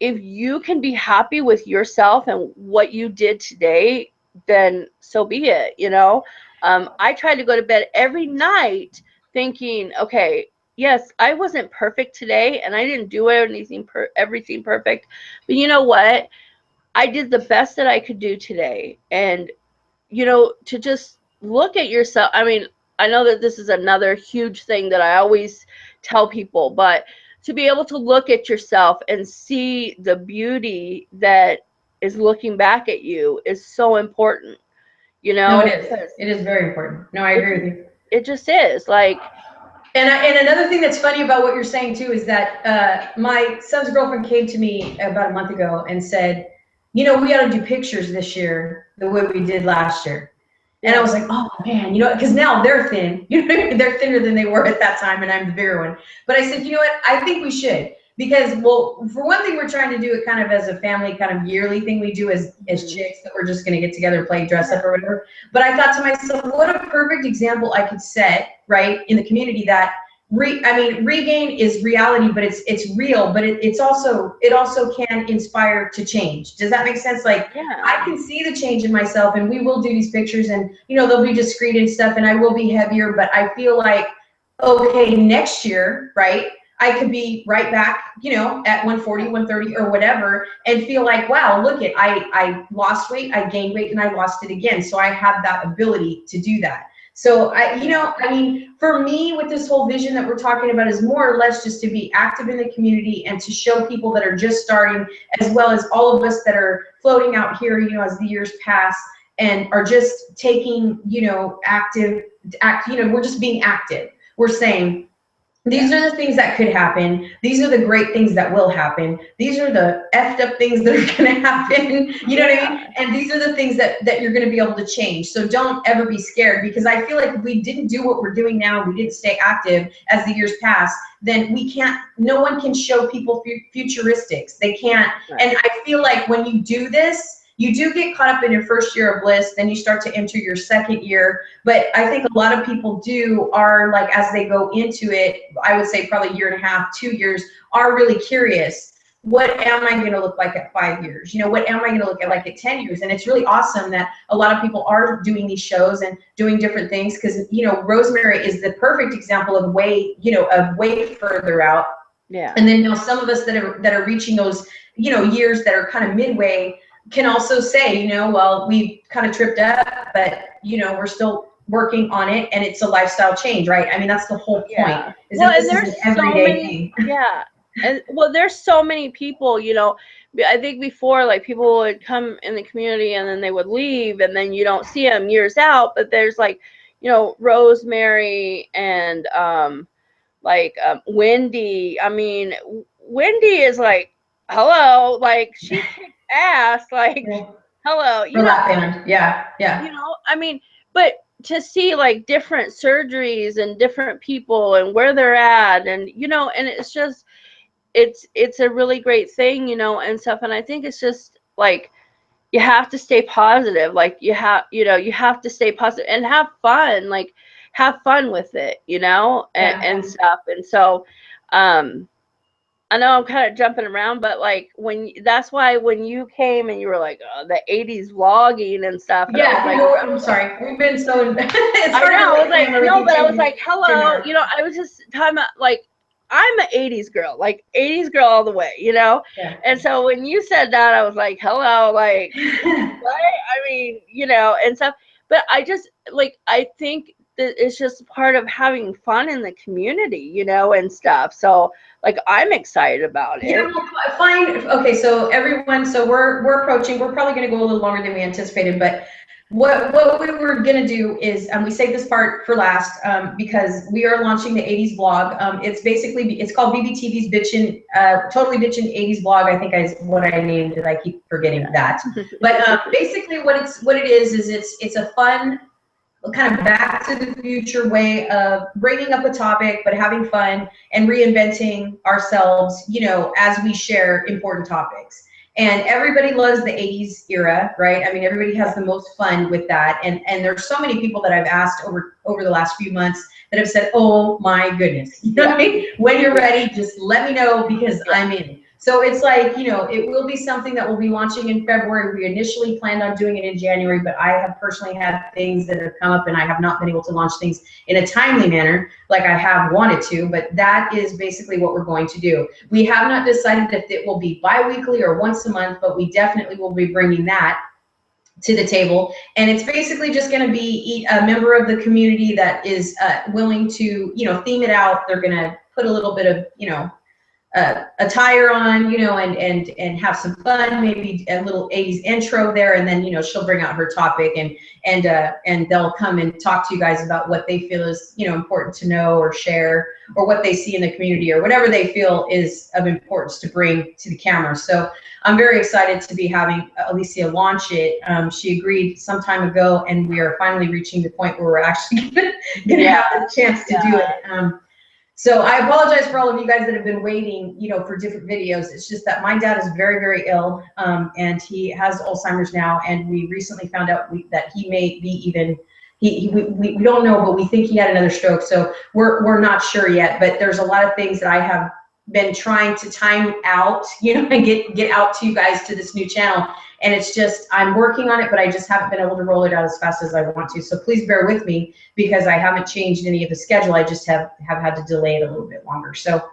if you can be happy with yourself and what you did today, then so be it, you know. I try to go to bed every night thinking, okay, yes, I wasn't perfect today, and I didn't do everything perfect, but you know what? I did the best that I could do today. And you know, to just look at yourself. I mean, I know that this is another huge thing that I always tell people, but to be able to look at yourself and see the beauty that is looking back at you is so important, you know. No, it is very important. No, I agree with you. It just is, like, And another thing that's funny about what you're saying too is that my son's girlfriend came to me about a month ago and said, you know, we got to do pictures this year the way we did last year. And I was like, oh man, you know, because now they're thin. You know what I mean? They're thinner than they were at that time, and I'm the bigger one. But I said, you know what? I think we should. Because, well, for one thing, we're trying to do it kind of as a family kind of yearly thing we do as chicks, that we're just going to get together and play dress up or whatever. But I thought to myself, what a perfect example I could set, right, in the community that, regain is reality, but it's real, but it also can inspire to change. Does that make sense? Like, I can see the change in myself, and we will do these pictures, and, you know, they'll be discreet and stuff, and I will be heavier, but I feel like, okay, next year, right, I could be right back, you know, at 140, 130 or whatever, and feel like, wow, look it, I lost weight, I gained weight, and I lost it again. So I have that ability to do that. So for me, with this whole vision that we're talking about is more or less just to be active in the community and to show people that are just starting, as well as all of us that are floating out here, you know, as the years pass and are just taking, you know, we're just being active. We're saying, these are the things that could happen. These are the great things that will happen. These are the effed up things that are going to happen. You know what I mean? And these are the things that you're going to be able to change. So don't ever be scared, because I feel like if we didn't do what we're doing now, we didn't stay active as the years pass, then no one can show people futuristics. They can't. Right. And I feel like when you do this, you do get caught up in your first year of bliss, then you start to enter your second year. But I think a lot of people are like, as they go into it, I would say probably 1.5 years, 2 years, are really curious. What am I going to look like at 5 years? You know, what am I going to look like at 10 years? And it's really awesome that a lot of people are doing these shows and doing different things, because, you know, Rosemary is the perfect example of way further out. Yeah. And then, you know, some of us that are reaching those, you know, years that are kind of midway, can also say, you know, well, we kind of tripped up, but, you know, we're still working on it, and it's a lifestyle change, right? I mean, that's the whole point. Well, and there's so many, and well, there's so many people, you know. I think before, like, people would come in the community and then they would leave, and then you don't see them years out. But there's, like, you know, Rosemary and Wendy. I mean, Wendy is like, hello, like, she kicked ass, like, hello, you know. Yeah. You know, I mean, but to see, like, different surgeries and different people and where they're at, and, you know, and it's just, it's a really great thing, you know, and stuff. And I think it's just, like, you have to stay positive. Like, you have to stay positive and have fun, like, have fun with it, you know, and stuff. And so, I know I'm kind of jumping around, but, like, that's why when you came and you were like, oh, the 80s vlogging and stuff. And yeah, like, I'm sorry. We've been so. I know. I was like, no, but I was like, hello. You know, I was just talking about, like, I'm an 80s girl, like 80s girl all the way, you know? Yeah. And so when you said that, I was like, hello, like, what? I mean, you know, and stuff. But I just, like, I think that it's just part of having fun in the community, you know, and stuff. So, like, I'm excited about it. Yeah, fine. Okay, so everyone, so we're approaching. We're probably going to go a little longer than we anticipated, but what we were going to do is, we saved this part for last, because we are launching the 80s vlog. It's called BBTV's Totally Bitchin' 80s Vlog. I think is what I named it. I keep forgetting that. But basically, what it is it's a fun, kind of back to the future way of bringing up a topic, but having fun and reinventing ourselves, you know, as we share important topics. And everybody loves the 80s era, right? I mean, everybody has the most fun with that. And there's so many people that I've asked over the last few months that have said, oh my goodness, you know what I mean? When you're ready, just let me know, because I'm in. So it's like, you know, it will be something that we'll be launching in February. We initially planned on doing it in January, but I have personally had things that have come up, and I have not been able to launch things in a timely manner like I have wanted to, but that is basically what we're going to do. We have not decided if it will be bi-weekly or once a month, but we definitely will be bringing that to the table. And it's basically just going to be a member of the community that is willing to, you know, theme it out. They're going to put a little bit of, you know, attire on, you know, and have some fun, maybe a little 80s intro there, and then, you know, she'll bring out her topic, and they'll come and talk to you guys about what they feel is, you know, important to know or share, or what they see in the community, or whatever they feel is of importance to bring to the camera. So I'm very excited to be having Alicia launch it. She agreed some time ago, and we are finally reaching the point where we're actually gonna have the chance to do it. So I apologize for all of you guys that have been waiting, you know, for different videos. It's just that my dad is very, very ill, and he has Alzheimer's now, and we recently found out that he may be even, we don't know, but we think he had another stroke. So we're not sure yet, but there's a lot of things that I have been trying to time out, you know, and get out to you guys to this new channel. And it's just, I'm working on it, but I just haven't been able to roll it out as fast as I want to. So please bear with me, because I haven't changed any of the schedule. I just have had to delay it a little bit longer. So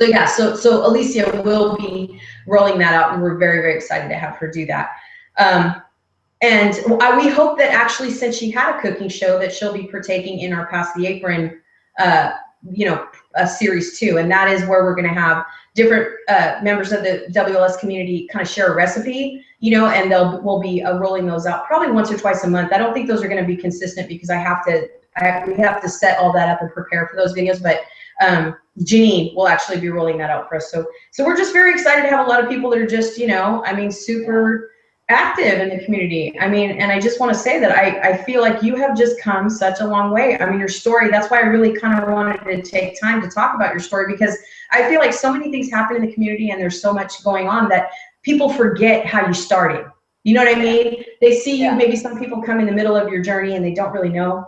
Alicia will be rolling that out, and we're very, very excited to have her do that. And we hope that actually, since she had a cooking show, that she'll be partaking in our Pass the Apron, you know, series 2, and that is where we're going to have different members of the WLS community kind of share a recipe, you know, and we'll be rolling those out probably once or twice a month. I don't think those are going to be consistent, because we have to set all that up and prepare for those videos, but Janine will actually be rolling that out for us. So we're just very excited to have a lot of people that are just, you know, I mean, super active in the community. I mean, and I just want to say that I feel like you have just come such a long way. I mean, your story, that's why I really kind of wanted to take time to talk about your story, because I feel like so many things happen in the community, and there's so much going on that people forget how you started. You know what I mean? They see you, maybe some people come in the middle of your journey and they don't really know.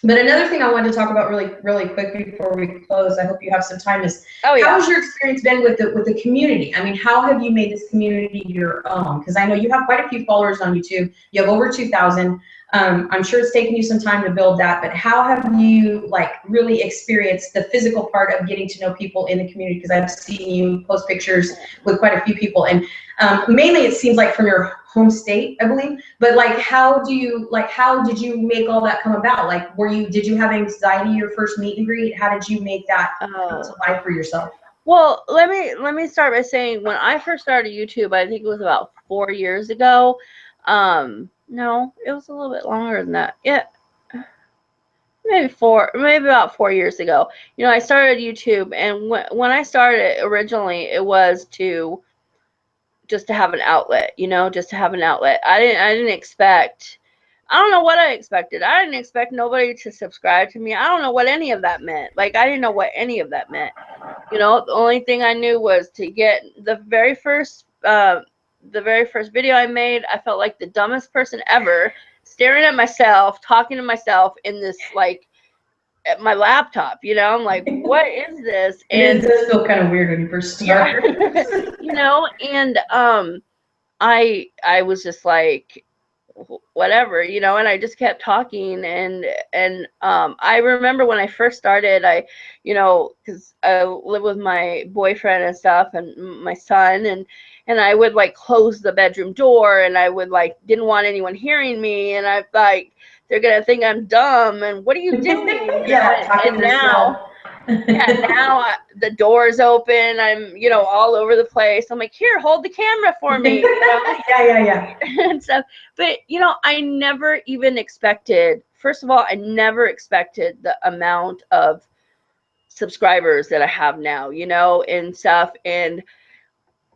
But another thing I wanted to talk about really, really quick before we close, I hope you have some time, is how has your experience been with the community? I mean, how have you made this community your own? Because I know you have quite a few followers on YouTube. You have over 2,000. I'm sure it's taken you some time to build that, but how have you like really experienced the physical part of getting to know people in the community? Because I've seen you post pictures with quite a few people, and mainly it seems like from your home state, I believe. But like, how did you make all that come about? Like, did you have anxiety your first meet and greet? How did you make that come to life for yourself? Well, let me start by saying, when I first started YouTube, I think it was about 4 years ago. No, it was a little bit longer than that. Yeah, maybe about 4 years ago. You know, I started YouTube, and when I started originally, it was just to have an outlet, you know, just to have an outlet. I didn't expect, I don't know what I expected. I didn't expect nobody to subscribe to me. I don't know what any of that meant. Like, I didn't know what any of that meant. You know, the only thing I knew was to get the very first video I made. I felt like the dumbest person ever, staring at myself, talking to myself in this, like, at my laptop, you know. I'm like, what is this? And it does feel kind of weird when you first start. You know, and I was just like, whatever, you know, and I just kept talking, and I remember when I first started, you know, because I live with my boyfriend and stuff, and my son, and I would like close the bedroom door, and I would like didn't want anyone hearing me, and I like, they're gonna think I'm dumb, and what are you doing? And now now the door's open, I'm, you know, all over the place. I'm like, here, hold the camera for me, you know? yeah And stuff. But, you know, I never even expected, first of all, I never expected the amount of subscribers that I have now, you know, and stuff. And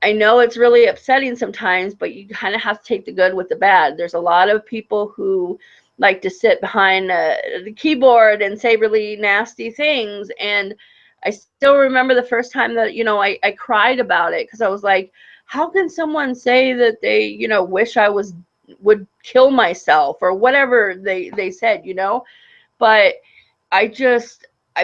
I know it's really upsetting sometimes, but you kind of have to take the good with the bad. There's a lot of people who like to sit behind the keyboard and say really nasty things. And I still remember the first time that, you know, I cried about it, because I was like, how can someone say that they, you know, wish I would kill myself or whatever they said, you know? But I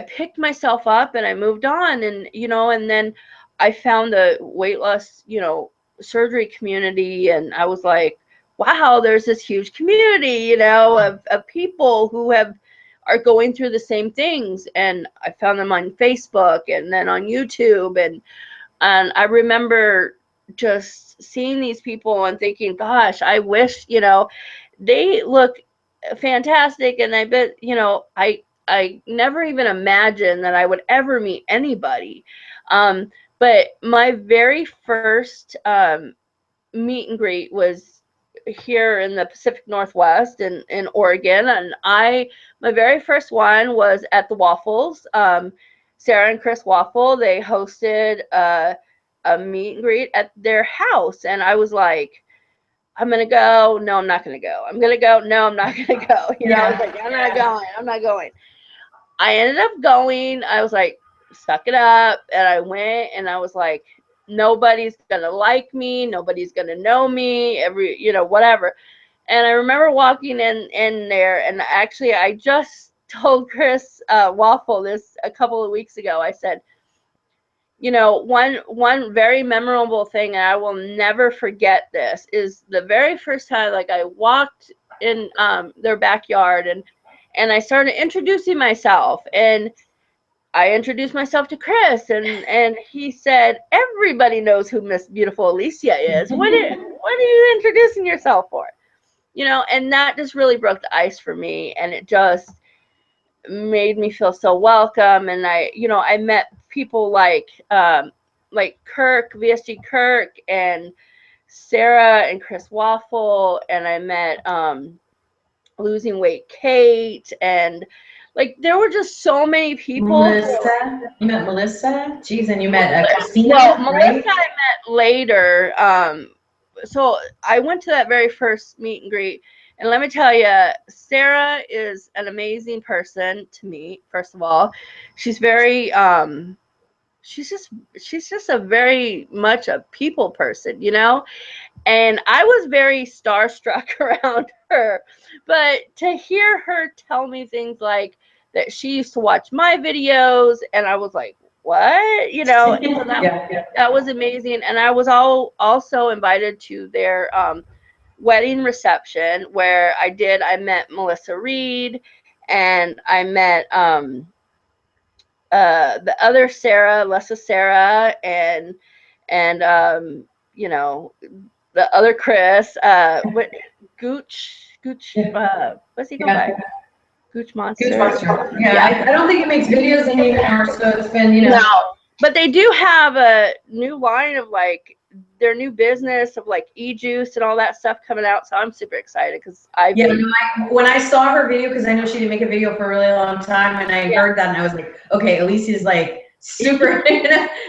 picked myself up and I moved on, and, you know, and then I found the weight loss, you know, surgery community, and I was like, wow, there's this huge community, you know, of people who are going through the same things. And I found them on Facebook and then on YouTube, and I remember just seeing these people and thinking, gosh, I wish, you know, they look fantastic, and I bet, you know, I never even imagined that I would ever meet anybody. But my very first meet and greet was here in the Pacific Northwest in Oregon, and my very first one was at the Waffles. Sarah and Chris Waffle, they hosted a meet and greet at their house, and I was like, I'm gonna go. No, I'm not gonna go. I'm gonna go. No, I'm not gonna go. You know, I was like, I'm not going. I'm not going. I ended up going. I was like, suck it up, and I went, and I was like, nobody's gonna like me. Nobody's gonna know me. Whatever. And I remember walking in there, and actually, I just told Chris Waffle this a couple of weeks ago. I said, one very memorable thing, and I will never forget this, is the very first time, like, I walked in their backyard, and I started introducing myself, and I introduced myself to Chris, and he said, everybody knows who Miss Beautiful Alicia is. What are you introducing yourself for? And that just really broke the ice for me, and it just made me feel so welcome. And I met people like Kirk, VSG Kirk, and Sarah and Chris Waffle, and I met Losing Weight Kate, and like there were just so many people. Melissa, you met Melissa? Jeez, and you met Christina, well, right? Melissa I met later. So I went to that very first meet and greet, and let me tell you, Sarah is an amazing person to meet. First of all, she's very she's just a very much a people person, and I was very starstruck around her. But to hear her tell me things like that she used to watch my videos, and I was like, what? So that was amazing. And I was also invited to their wedding reception where I met Melissa Reed, and I met the other Sarah, Lessa Sarah, and the other Chris, Gooch, what's he going by? Gooch Monster. Gooch Monster. Yeah. I don't think he makes videos anymore, so it's been, No, but they do have a new line of like their new business of like e-juice and all that stuff coming out. So I'm super excited because when I saw her video, because I know she didn't make a video for a really long time, and I heard that, and I was like, okay, Alicia's like super,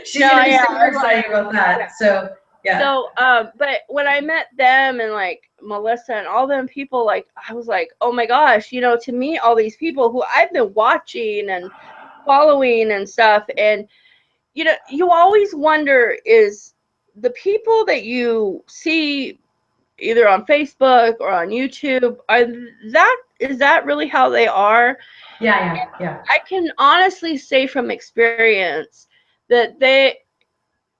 she's gonna be super excited about that. So yeah. So, but when I met them and like Melissa and all them people, like I was like, oh my gosh, to meet all these people who I've been watching and following and stuff, and you always wonder, is the people that you see either on Facebook or on YouTube, is that really how they are? Yeah. I can honestly say from experience that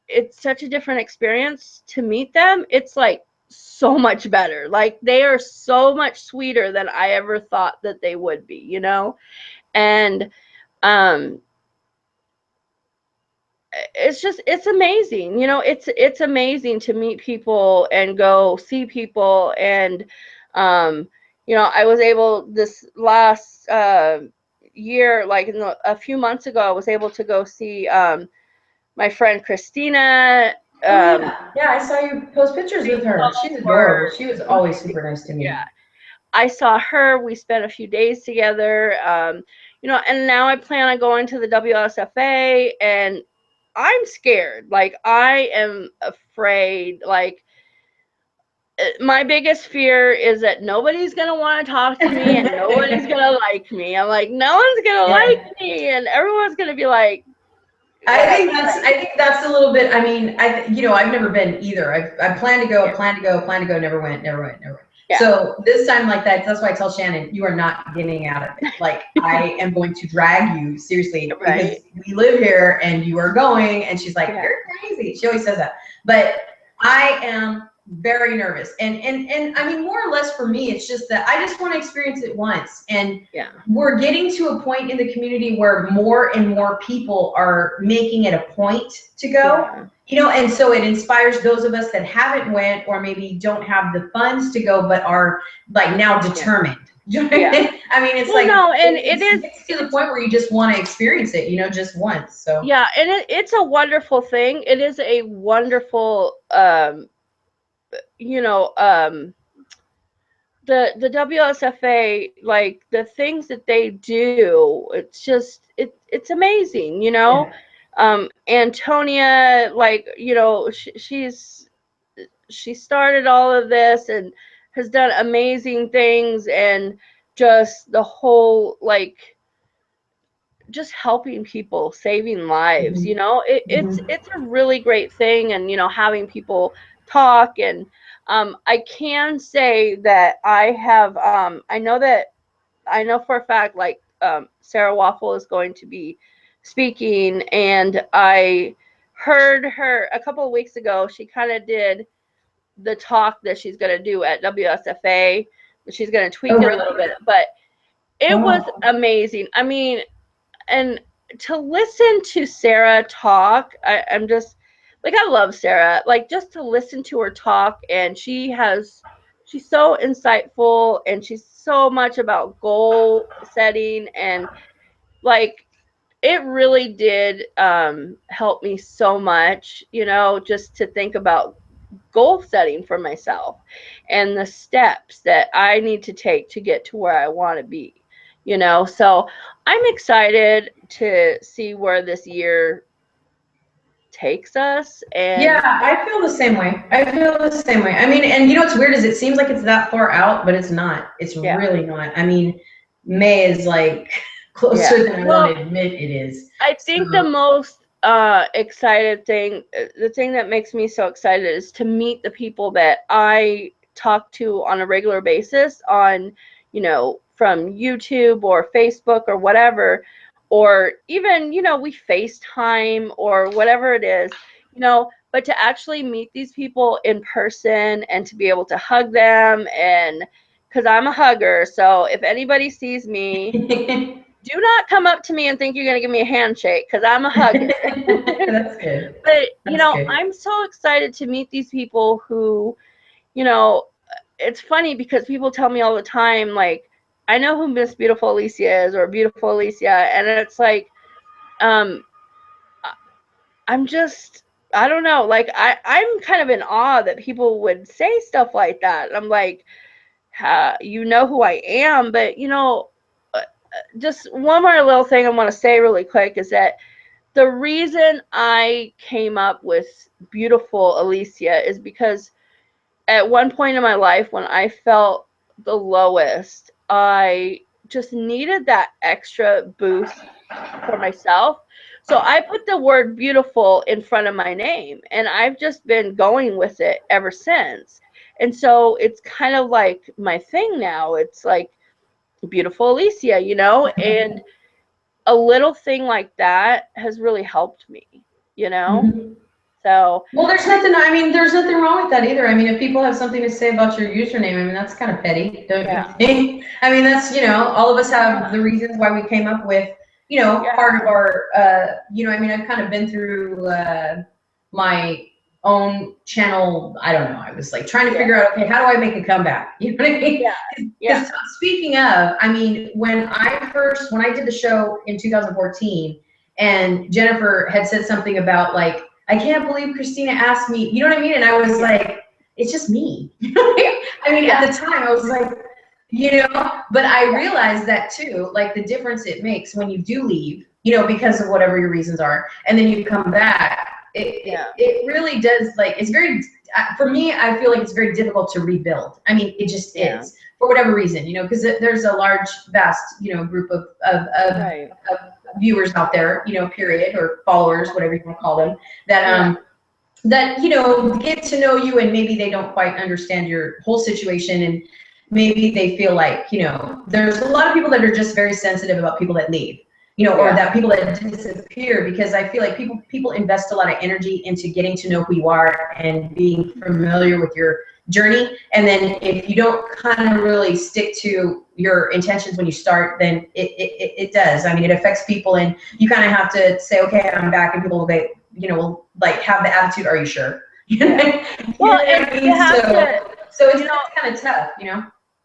it's such a different experience to meet them. It's like so much better. Like they are so much sweeter than I ever thought that they would be, and it's amazing. It's amazing to meet people and go see people. And I was able this last year, like a few months ago, I was able to go see my friend Christina. Yeah, I saw you post pictures with her. She's adorable. She was always super nice to me. Yeah, I saw her. We spent a few days together. And now I plan on going to the WSFA, and I'm scared. Like I am afraid. Like my biggest fear is that nobody's gonna want to talk to me and nobody's gonna like me. I'm like, no one's gonna like me, and everyone's gonna be like. I think that's a little bit. I mean, I've never been either. I plan to go, never went. Yeah. So this time like that, that's why I tell Shannon, you are not getting out of it. Like I am going to drag you seriously because we live here and you are going. And she's like, you're crazy. She always says that. But I am very nervous. And I mean, more or less for me, it's just that I just want to experience it once. And we're getting to a point in the community where more and more people are making it a point to go. And so it inspires those of us that haven't went or maybe don't have the funds to go, but are like now determined. Yeah. I mean, it's well, like, no, and it's to the point where you just want to experience it, just once. So yeah, and it's a wonderful thing. It is a wonderful, you know, the WSFA, like the things that they do, it's just it's amazing, yeah. Antonia, like, she started all of this and has done amazing things, and just the whole, like, just helping people, saving lives, Mhm. it's a really great thing. And having people talk. And I can say that I know for a fact, like, Sarah Waffle is going to be speaking, and I heard her a couple of weeks ago. She kind of did the talk that she's going to do at WSFA, but she's going to tweak Oh, it a really? little bit. But it was Wow. amazing. I mean, and to listen to Sarah talk, I'm just like, I love Sarah. Like, just to listen to her talk, and she's so insightful, and she's so much about goal setting, and like, it really did help me so much, just to think about goal setting for myself and the steps that I need to take to get to where I want to be. So I'm excited to see where this year takes us. Yeah, And I feel the same way. I feel the same way. I mean, and what's weird is it seems like it's that far out, but it's not. It's yeah, really not. I mean, May is like yeah. closer than I want Well, to admit it is. I think the So, most excited thing, the thing that makes me so excited, is to meet the people that I talk to on a regular basis on, from YouTube or Facebook or whatever, or even, we FaceTime or whatever it is, but to actually meet these people in person and to be able to hug them. And because I'm a hugger, so if anybody sees me, do not come up to me and think you're going to give me a handshake, because I'm a hugger. that's good. But, That's good. I'm so excited to meet these people who, you know, it's funny because people tell me all the time, like, I know who Miss Beautiful Alicia is, or Beautiful Alicia. And it's like, um, I'm just, I don't know. Like, I'm kind of in awe that people would say stuff like that. I'm like, you know who I am. But, just one more little thing I want to say really quick is that the reason I came up with Beautiful Alicia is because at one point in my life, when I felt the lowest, I just needed that extra boost for myself. So I put the word beautiful in front of my name, and I've just been going with it ever since. And so it's kind of like my thing now. It's like Beautiful Alicia, and a little thing like that has really helped me, you know? Mhm. So, Well, there's nothing wrong with that either. I mean, if people have something to say about your username, I mean, that's kind of petty, don't you yeah, think? I mean, that's, all of us have the reasons why we came up with, part of yeah, our, I mean, I've kind of been through my own channel. I don't know. I was like trying to yeah, figure out, okay, how do I make a comeback? You know what I mean? yeah, yeah, Because speaking of, I mean, when I did the show in 2014, and Jennifer had said something about, like, I can't believe Christina asked me, you know what I mean? And I was like, it's just me. I mean, yeah, at the time, I was like, but I yeah, realized that too, like the difference it makes when you do leave, because of whatever your reasons are, and then you come back. yeah, It really does, like, it's very, for me, I feel like it's very difficult to rebuild. I mean, it just yeah, is, for whatever reason, because there's a large, vast, group right, of viewers out there, period, or followers, whatever you want to call them, that yeah, get to know you, and maybe they don't quite understand your whole situation, and maybe they feel like, there's a lot of people that are just very sensitive about people that leave, or yeah, that people that disappear, because I feel like people invest a lot of energy into getting to know who you are and being familiar with your journey. And then if you don't kind of really stick to your intentions when you start, then it does. I mean, it affects people, and you kind of have to say, okay, I'm back, and people will be, will like have the attitude, are you sure? You know yeah. what Well, and I you mean? have to, So you know, it's kind of tough,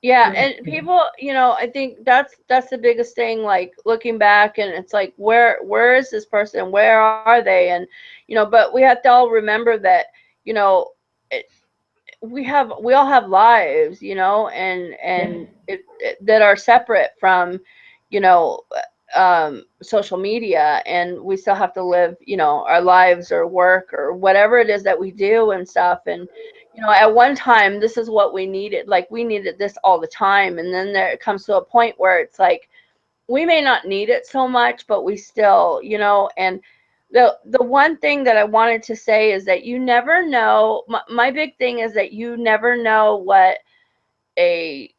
Yeah, and people, you know, I think that's the biggest thing, like looking back and it's like where is this person? Where are they? And you know, but we have to all remember that, you know, it, we all have lives, you know, and that are separate from, you know, social media, and we still have to live, you know, our lives or work or whatever it is that we do and stuff. And you know, at one time this is what we needed, like we needed this all the time, and then there it comes to a point where it's like we may not need it so much, but we still, you know. And the one thing that I wanted to say is that you never know. My big thing is that you never know what a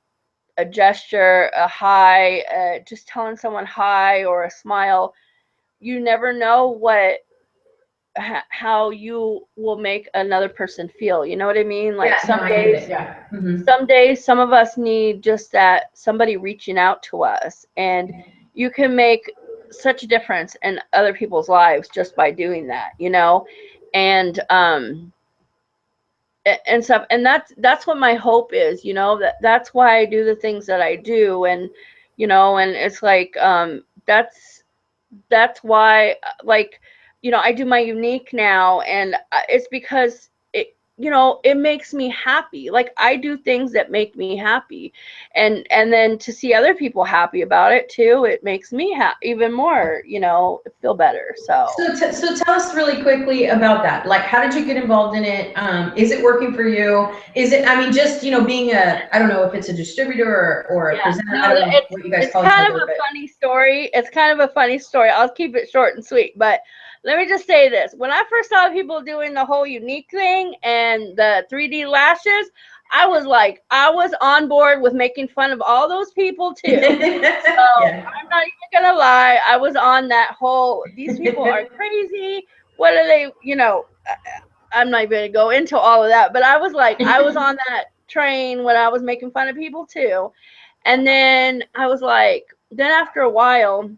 a gesture, a hi, just telling someone hi or a smile. You never know how you will make another person feel. You know what I mean? Like Yeah, no, I get it. Yeah. some days, some of us need just that somebody reaching out to us, and you can make such a difference in other people's lives just by doing that, you know. And and stuff, and that's what my hope is, you know, that's why I do the things that I do. And you know, and it's like that's why, like, you know, I do my unique now, and it's because it, you know, it makes me happy. Like I do things that make me happy, and then to see other people happy about it too, it makes me even more, you know, feel better. So tell us really quickly about that. Like, how did you get involved in it? Is it working for you? Is it, I mean, just, you know, being a, I don't know if it's a distributor or a Yeah, presenter. no, I don't know what you guys it's call each kind of other, a but funny story. It's kind of a funny story. I'll keep it short and sweet. But let me just say this. When I first saw people doing the whole unique thing and the 3D lashes, I was like, I was on board with making fun of all those people too. So yeah. I'm not even gonna lie. I was on that whole, these people are crazy. What are they, you know, I'm not even gonna go into all of that, but I was like, I was on that train when I was making fun of people too. And then I was like, then after a while,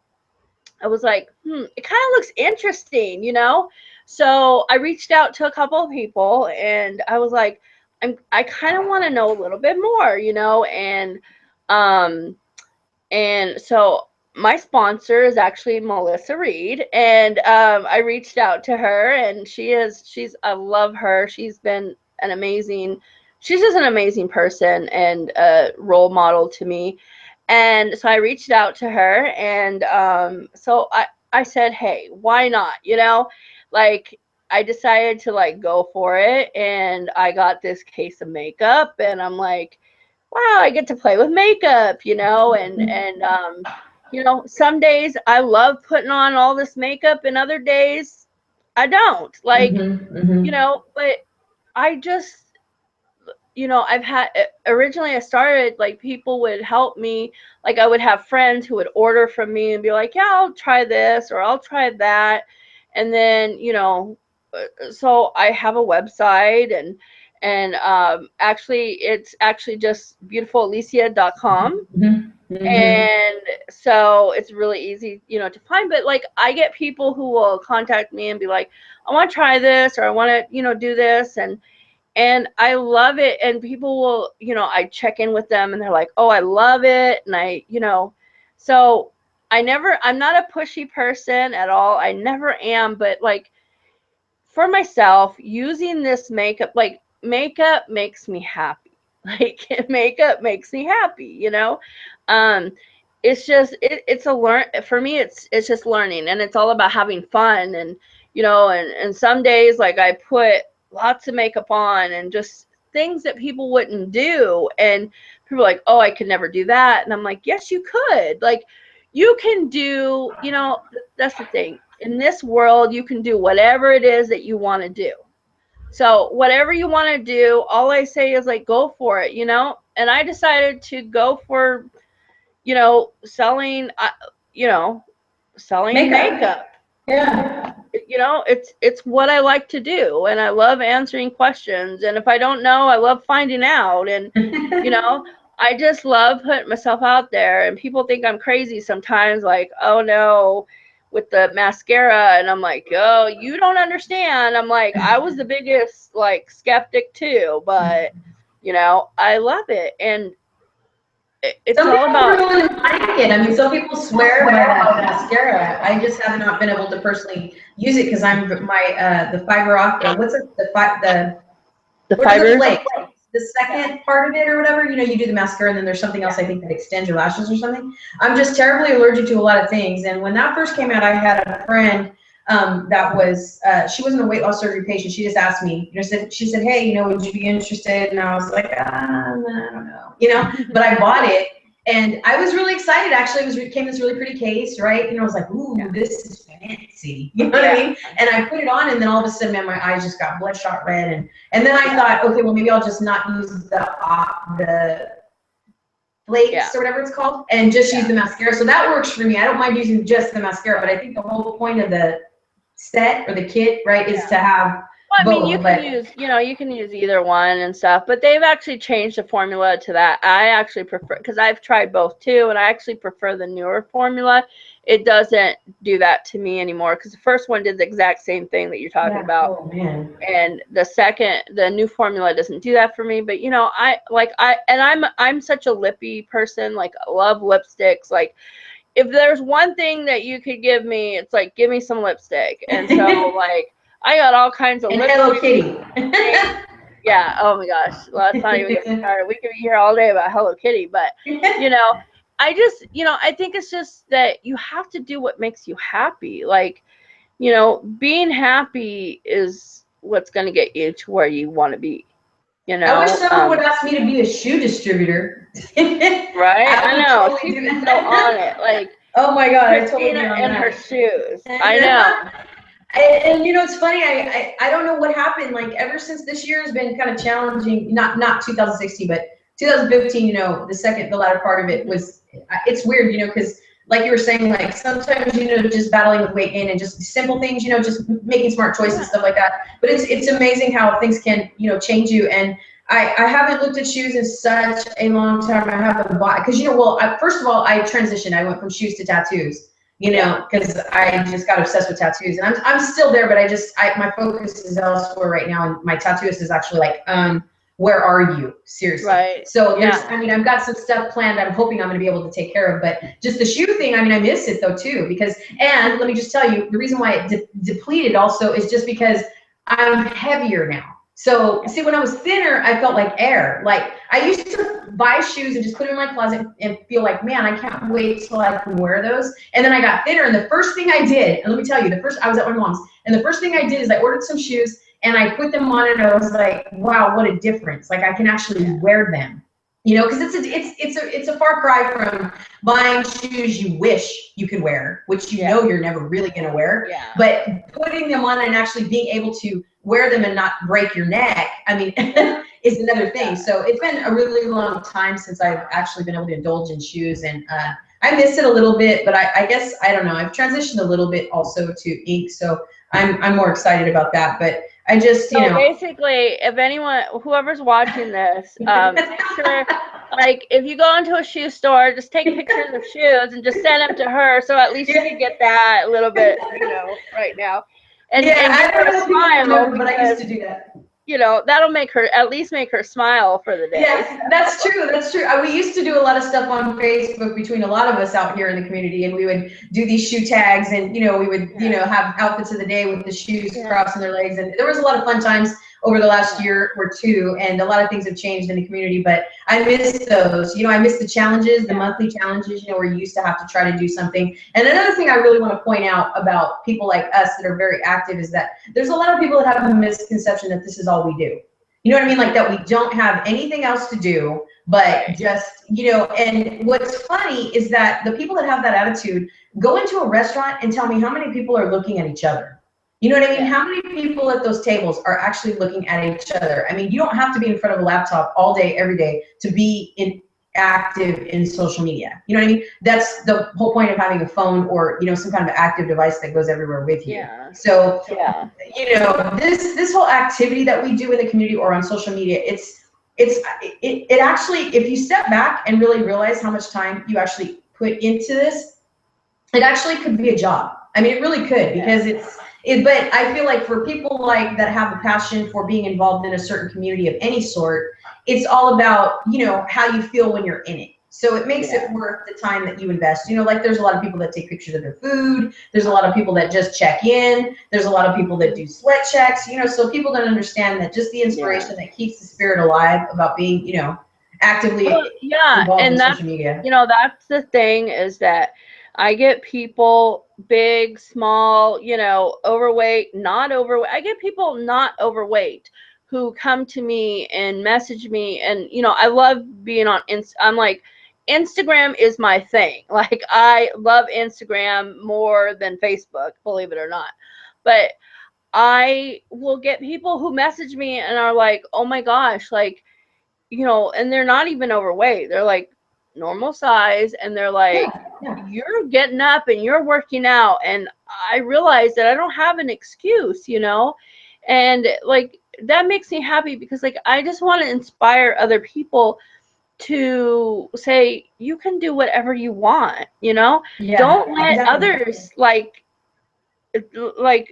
I was like, it kind of looks interesting, you know? So I reached out to a couple of people and I was like, I kind of want to know a little bit more, you know? Um, and so my sponsor is actually Melissa Reed, and I reached out to her, and I love her. She's just an amazing person and a role model to me. And so I reached out to her, and so I said, hey, why not? You know, like I decided to like go for it, and I got this case of makeup, and I'm like, wow, I get to play with makeup, you know. And you know, some days I love putting on all this makeup, and other days I don't. Like, you know, but I just, you know, I've had, originally I started, like, people would help me. Like I would have friends who would order from me and be like, yeah, I'll try this or I'll try that. And then, you know, so I have a website, and actually it's actually just beautifulalicia.com. And so it's really easy, you know, to find. But like I get people who will contact me and be like, I want to try this, or I want to, you know, do this. And I love it. And people will, you know, I check in with them and they're like, oh, I love it. And I, you know, so I'm not a pushy person at all. I never am. But like for myself, using this makeup, like makeup makes me happy. Like makeup makes me happy, you know? Um, it's just, it's a for me, it's just learning, and it's all about having fun. And, you know, and some days like I put lots of makeup on and just things that people wouldn't do. And people are like, oh, I could never do that. And I'm like, yes, you could. Like you can do, you know, that's the thing. In this world, you can do whatever it is that you want to do. So whatever you want to do, all I say is like, go for it, you know? And I decided to go for, you know, you know, selling makeup. Yeah. You know, it's what I like to do, and I love answering questions. And if I don't know, I love finding out. And you know, I just love putting myself out there. And people think I'm crazy sometimes, like, oh no, with the mascara. And I'm like, oh, you don't understand. I'm like, I was the biggest like skeptic too, but you know, I love it. And it's some all people about. really like it. I mean, some people swear by that mascara. I just have not been able to personally use it because I'm the fiber optic. What's it? The what are the Fibers. flakes? The second part of it or whatever, you know, you do the mascara and then there's something else I think that extends your lashes or something. I'm just terribly allergic to a lot of things. And when that first came out, I had a friend that was, she wasn't a weight loss surgery patient. She just asked me, you know, she said, hey, you know, would you be interested? And I was like, I don't know, you know, but I bought it. And I was really excited. Actually, it came in this really pretty case, right? You know, I was like, ooh, this is fancy. You know what I mean? And I put it on, and then all of a sudden, man, my eyes just got bloodshot red. And then I thought, okay, well, maybe I'll just not use the flakes or whatever it's called, and just use the mascara. So that works for me. I don't mind using just the mascara, but I think the whole point of the set or the kit, right, is to have. Well, I mean, you can use, you know, you can use either one and stuff, but they've actually changed the formula to that. I actually prefer, because I've tried both too, and I actually prefer the newer formula. It doesn't do that to me anymore, because the first one did the exact same thing that you're talking about. Oh, man. And the new formula doesn't do that for me. But you know, I'm such a lippy person. Like, I love lipsticks. Like, if there's one thing that you could give me, it's like, give me some lipstick. And so like, I got all kinds of lipstick. Hello Kitty. Yeah. Oh my gosh. Let's not even get started. We could be here all day about Hello Kitty, but you know, I think it's just that you have to do what makes you happy. Like, you know, being happy is what's going to get you to where you want to be. You know, I wish someone would ask me to be a shoe distributor. Right? I know. Totally She's so on it. Like, oh my God, Christina and her shoes. I know. And you know, it's funny. I don't know what happened. Like, ever since this year has been kind of challenging. Not 2016, but 2015. You know, the latter part of it was. It's weird, you know, because like you were saying, like sometimes, you know, just battling with weight gain and just simple things, you know, just making smart choices, stuff like that. But it's amazing how things can, you know, change you. And I haven't looked at shoes in such a long time. I haven't bought, because, you know, well, first of all, I transitioned. I went from shoes to tattoos, you know, because I just got obsessed with tattoos. And I'm still there, but my focus is elsewhere right now. And my tattooist is actually like, where are you? Seriously. Right. So I mean, I've got some stuff planned I'm hoping I'm going to be able to take care of, but just the shoe thing, I mean, I miss it though too, because, and let me just tell you, the reason why it depleted also is just because I'm heavier now. So see, when I was thinner, I felt like air. Like, I used to buy shoes and just put them in my closet and feel like, man, I can't wait till I can wear those. And then I got thinner, and the first thing I did, and let me tell you, I was at my mom's, and the first thing I did is I ordered some shoes and I put them on, and I was like, wow, what a difference. Like, I can actually wear them. You know, because it's a far cry from buying shoes you wish you could wear, which you know you're never really gonna wear. Yeah. But putting them on and actually being able to wear them and not break your neck, I mean, is another thing. So it's been a really long time since I've actually been able to indulge in shoes, and I miss it a little bit. But I guess, I don't know, I've transitioned a little bit also to ink, so I'm more excited about that. But I just, you know. Basically, if anyone, whoever's watching this, make sure, like, if you go into a shoe store, just take pictures of shoes and just send them to her, so at least you can get that a little bit, you know, right now. And, yeah, and give her a smile, but I used to do that. You know, that'll at least make her smile for the day. Yeah, that's true. That's true. We used to do a lot of stuff on Facebook between a lot of us out here in the community, and we would do these shoe tags, and, you know, we would, you know, have outfits of the day with the shoes crossing their legs. And there was a lot of fun times over the last year or two, and a lot of things have changed in the community, but I miss those. You know, I miss the challenges, the monthly challenges, you know, where you used to have to try to do something. And another thing I really want to point out about people like us that are very active is that there's a lot of people that have a misconception that this is all we do. You know what I mean? Like, that we don't have anything else to do but just, you know. And what's funny is that the people that have that attitude go into a restaurant and tell me how many people are looking at each other. You know what I mean? How many people at those tables are actually looking at each other? I mean, you don't have to be in front of a laptop all day, every day to be active in social media. You know what I mean? That's the whole point of having a phone, or, you know, some kind of active device that goes everywhere with you. Yeah. So, you know, this whole activity that we do in the community or on social media, it actually, if you step back and really realize how much time you actually put into this, it actually could be a job. I mean, it really could, because but I feel like for people like that have a passion for being involved in a certain community of any sort, it's all about, you know, how you feel when you're in it. So it makes it worth the time that you invest. You know, like there's a lot of people that take pictures of their food. There's a lot of people that just check in. There's a lot of people that do sweat checks, you know, so people don't understand that just the inspiration that keeps the spirit alive about being, you know, actively involved in social media. You know, that's the thing, is that I get people big, small, you know, overweight, not overweight. I get people not overweight who come to me and message me, and you know, I love being on I'm like, Instagram is my thing. Like, I love Instagram more than Facebook, believe it or not. But I will get people who message me and are like, oh my gosh, like, you know, and they're not even overweight. They're like normal size, and they're like, you're getting up and you're working out. And I realize that I don't have an excuse, you know, and like, that makes me happy, because like, I just want to inspire other people to say, you can do whatever you want, you know. Don't let others like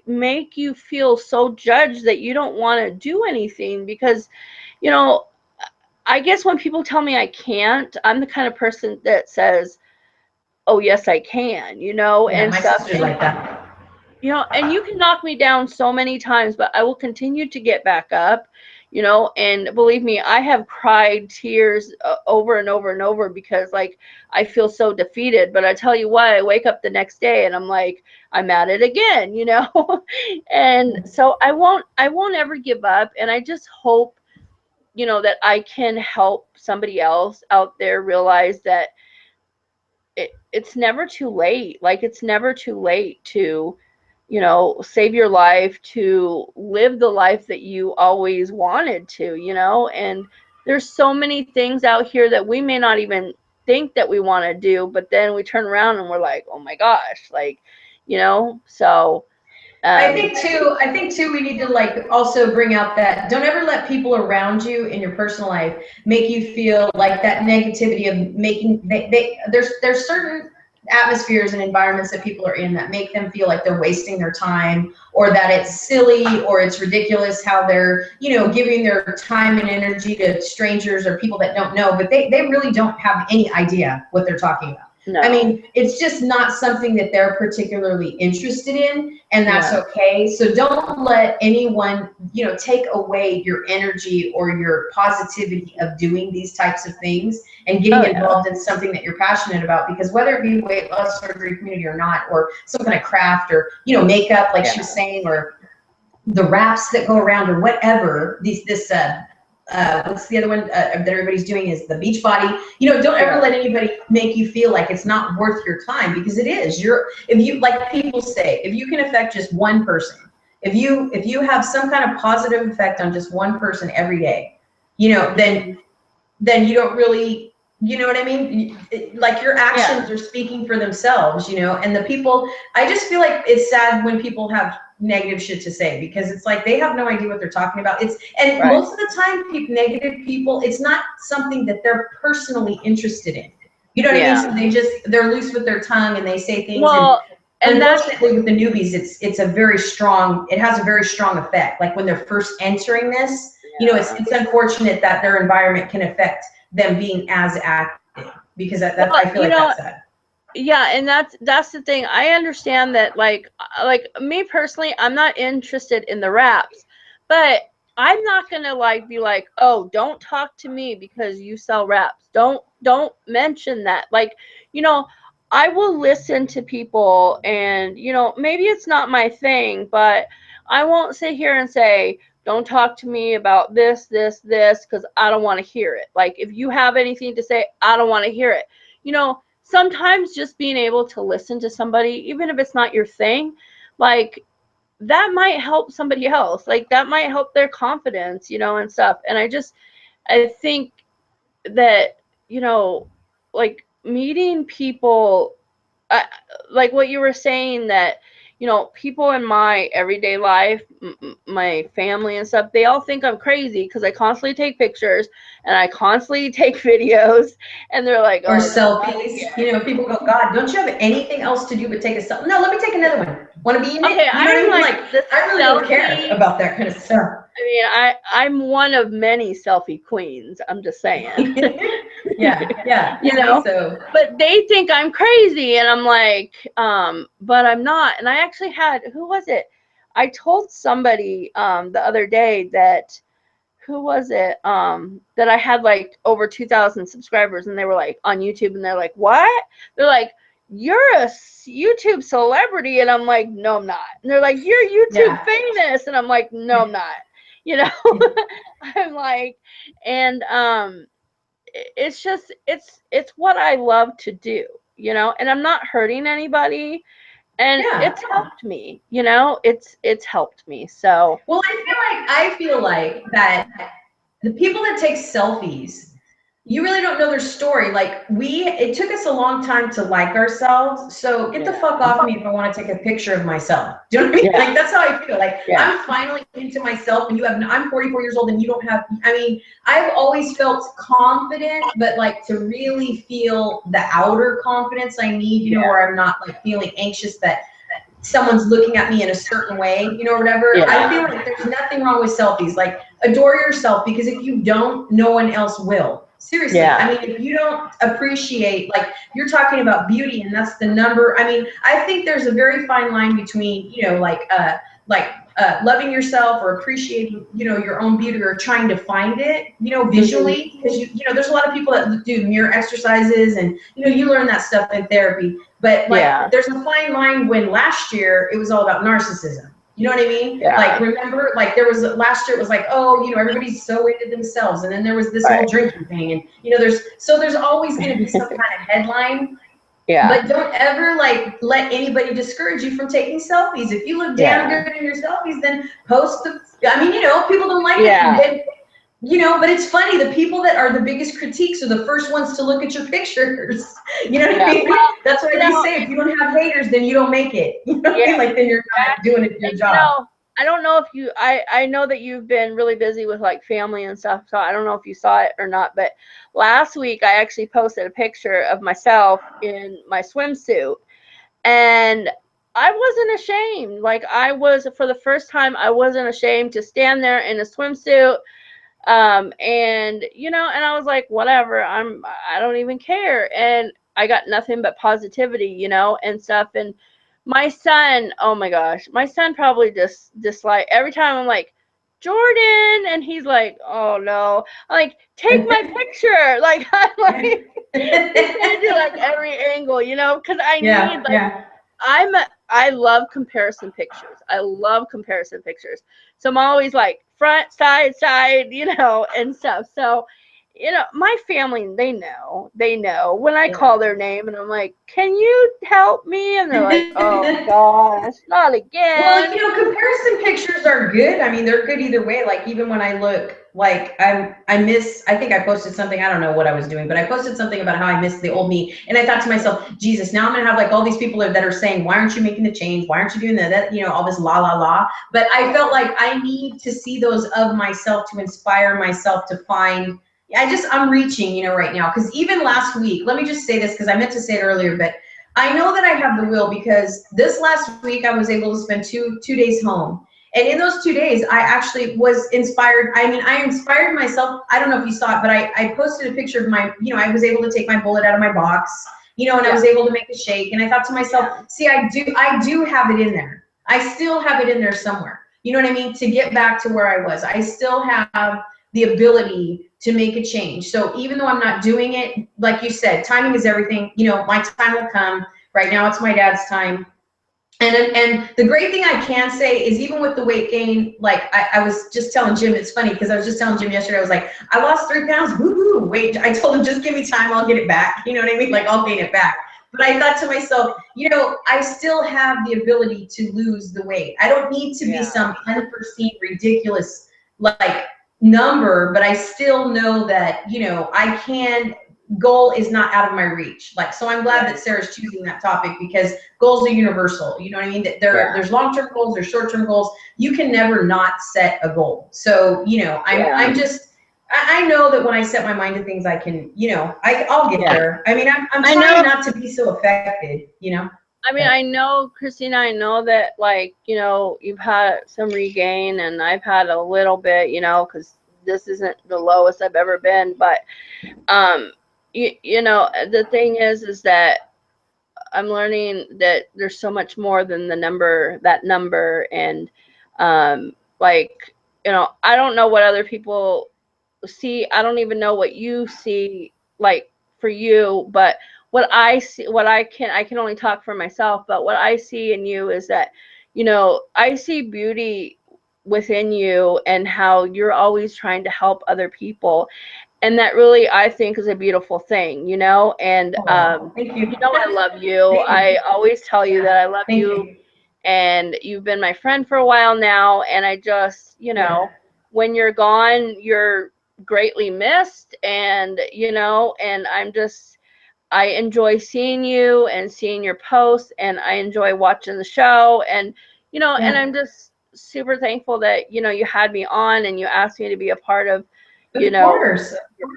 make you feel so judged that you don't want to do anything. Because, you know, I guess when people tell me I can't, I'm the kind of person that says, oh yes, I can, you know, and my stuff. sister's like that. You know, and you can knock me down so many times, but I will continue to get back up, you know. And believe me, I have cried tears over and over and over, because like, I feel so defeated. But I tell you what, I wake up the next day and I'm like, I'm at it again, you know. And so I won't ever give up. And I just hope, you know, that I can help somebody else out there realize that it's never too late. Like, it's never too late to, you know, save your life, to live the life that you always wanted to, you know. And there's so many things out here that we may not even think that we want to do, but then we turn around and we're like, oh my gosh, like, you know. So I think too we need to like also bring out that don't ever let people around you in your personal life make you feel like that negativity of making there's certain atmospheres and environments that people are in that make them feel like they're wasting their time, or that it's silly or it's ridiculous how they're, you know, giving their time and energy to strangers or people that don't know, but they really don't have any idea what they're talking about. no. I mean, it's just not something that they're particularly interested in, and that's okay. So don't let anyone, you know, take away your energy or your positivity of doing these types of things and getting involved in something that you're passionate about. Because whether it be weight loss surgery community or not, or some kind of craft, or, you know, makeup, like she was saying, or the wraps that go around, or whatever, what's the other one that everybody's doing is the beach body. You know, don't ever let anybody make you feel like it's not worth your time, because it is. If you, like people say, if you can affect just one person, if you have some kind of positive effect on just one person every day, you know, then you don't really, you know what I mean? Like, your actions are speaking for themselves, you know. And the people, I just feel like it's sad when people have negative shit to say, because it's like they have no idea what they're talking about. And most of the time, negative people, it's not something that they're personally interested in. You know what I mean? So they're loose with their tongue and they say things. Well, and unfortunately with the newbies, it has a very strong effect. Like when they're first entering this, you know, it's unfortunate that their environment can affect them being as active, because I feel like that's sad. Yeah, and that's the thing. I understand that, like me personally, I'm not interested in the wraps, but I'm not gonna like be like, oh, don't talk to me because you sell wraps. Don't mention that. Like, you know, I will listen to people, and you know, maybe it's not my thing, but I won't sit here and say, don't talk to me about this, because I don't want to hear it. Like, if you have anything to say, I don't want to hear it. You know, sometimes just being able to listen to somebody, even if it's not your thing, like, that might help somebody else. Like, that might help their confidence, you know, and stuff. And I think that, you know, like, meeting people, like what you were saying, that, you know, people in my everyday life, my family and stuff, they all think I'm crazy because I constantly take pictures and I constantly take videos, and they're like, or selfies. You know, people go, God, don't you have anything else to do but take a selfie? No, let me take another one. Want to be in it? Okay, you know what I mean? Like, I really don't care about that kind of stuff. I mean, I'm one of many selfie queens. I'm just saying. Yeah, You know, so. but they think I'm crazy, and I'm like, but I'm not. And I actually had, who was it? I told somebody the other day that, who was it? That I had like over 2,000 subscribers, and they were like on YouTube, and they're like, what? They're like, you're a YouTube celebrity, and I'm like, no, I'm not. And they're like, you're YouTube famous, and I'm like, no, I'm not. You know, I'm like, and it's just it's what I love to do, you know, and I'm not hurting anybody, and it's helped me, you know, it's helped me. So well, I feel like that the people that take selfies, you really don't know their story. Like it took us a long time to like ourselves. So get the fuck off me if I want to take a picture of myself. Do you know what I mean? Like that's how I feel. Like I'm finally into myself, and I'm 44 years old, and you don't have. I mean, I've always felt confident, but like to really feel the outer confidence I need, you know, where I'm not like feeling anxious that someone's looking at me in a certain way, you know, or whatever. I feel like there's nothing wrong with selfies. Like adore yourself, because if you don't, no one else will. Seriously. I mean, if you don't appreciate, like you're talking about beauty, and that's the number. I mean, I think there's a very fine line between, you know, like loving yourself or appreciating, you know, your own beauty, or trying to find it, you know, visually, because you know, there's a lot of people that do mirror exercises, and you know, you learn that stuff in therapy. But like, there's a fine line when last year it was all about narcissism. You know what I mean? Like, remember, like there was last year, it was like, oh, you know, everybody's so into themselves, and then there was this whole drinking thing, and you know, there's always going to be some kind of headline. But don't ever like let anybody discourage you from taking selfies. If you look damn good in your selfies, then post the. I mean, you know, people don't like it. Then, you know, but it's funny. The people that are the biggest critiques are the first ones to look at your pictures. You know what I mean? That's why they say if you don't have haters, then you don't make it. You know what I mean? Like then you're not doing it your job. You know, I don't know if you. I know that you've been really busy with like family and stuff, so I don't know if you saw it or not. But last week I actually posted a picture of myself in my swimsuit, and I wasn't ashamed. Like I was, for the first time, I wasn't ashamed to stand there in a swimsuit. And you know, and I was like, whatever, I don't even care. And I got nothing but positivity, you know, and stuff. And my son, oh my gosh, my son probably just dislike every time I'm like, Jordan, and he's like, oh no, I'm like, take my picture. Like I'm like, he's gonna do like every angle, you know, because I need like I love comparison pictures. I love comparison pictures. So I'm always like front, side, you know, and stuff. So, you know, my family, they know when I call their name and I'm like, can you help me? And they're like, oh gosh, not again. Well, you know, comparison pictures are good. I mean, they're good either way. Like even when I look, like I think I posted something, I don't know what I was doing, but I posted something about how I missed the old me. And I thought to myself, Jesus, now I'm gonna have like all these people that are saying, why aren't you making the change? Why aren't you doing that, you know, all this la la la. But I felt like I need to see those of myself to inspire myself to find, I'm reaching, you know, right now. Because even last week, let me just say this, because I meant to say it earlier, but I know that I have the will, because this last week I was able to spend two days home. And in those 2 days, I actually was inspired. I mean, I inspired myself. I don't know if you saw it, but I posted a picture of my, you know, I was able to take my bullet out of my box, you know, and I was able to make a shake. And I thought to myself, see, I do have it in there. I still have it in there somewhere. You know what I mean? To get back to where I was, I still have the ability to make a change. So even though I'm not doing it, like you said, timing is everything. You know, my time will come. Right now it's my dad's time. And the great thing I can say is, even with the weight gain, like I was just telling Jim, it's funny because I was just telling Jim yesterday, I was like, I lost 3 pounds, woohoo, wait, I told him, just give me time, I'll get it back. You know what I mean? Like I'll gain it back. But I thought to myself, you know, I still have the ability to lose the weight. I don't need to be some unforeseen, ridiculous, like, number, but I still know that, you know, I can. Goal is not out of my reach. Like, so I'm glad that Sarah's choosing that topic, because goals are universal. You know what I mean? That there's long-term goals, there's short-term goals. You can never not set a goal. So, you know, I know that when I set my mind to things, I can, you know, I'll get there. I mean, I'm trying not to be so affected, you know? I mean, I know, Christina, I know that, like, you know, you've had some regain, and I've had a little bit, you know, because this isn't the lowest I've ever been. But, you know, the thing is that I'm learning that there's so much more than that number. And, like, you know, I don't know what other people see. I don't even know what you see, like, for you. But what I see, I can only talk for myself, but what I see in you is that, you know, I see beauty within you, and how you're always trying to help other people. And that really, I think, is a beautiful thing, you know. And Thank you. you know, I love you. Thank you. I always tell you that I love Thank you. And you've been my friend for a while now, and I just, you know, when you're gone, you're greatly missed. And, you know, and I enjoy seeing you and seeing your posts, and I enjoy watching the show. And, you know, and I'm just super thankful that, you know, you had me on and you asked me to be a part of, you know, your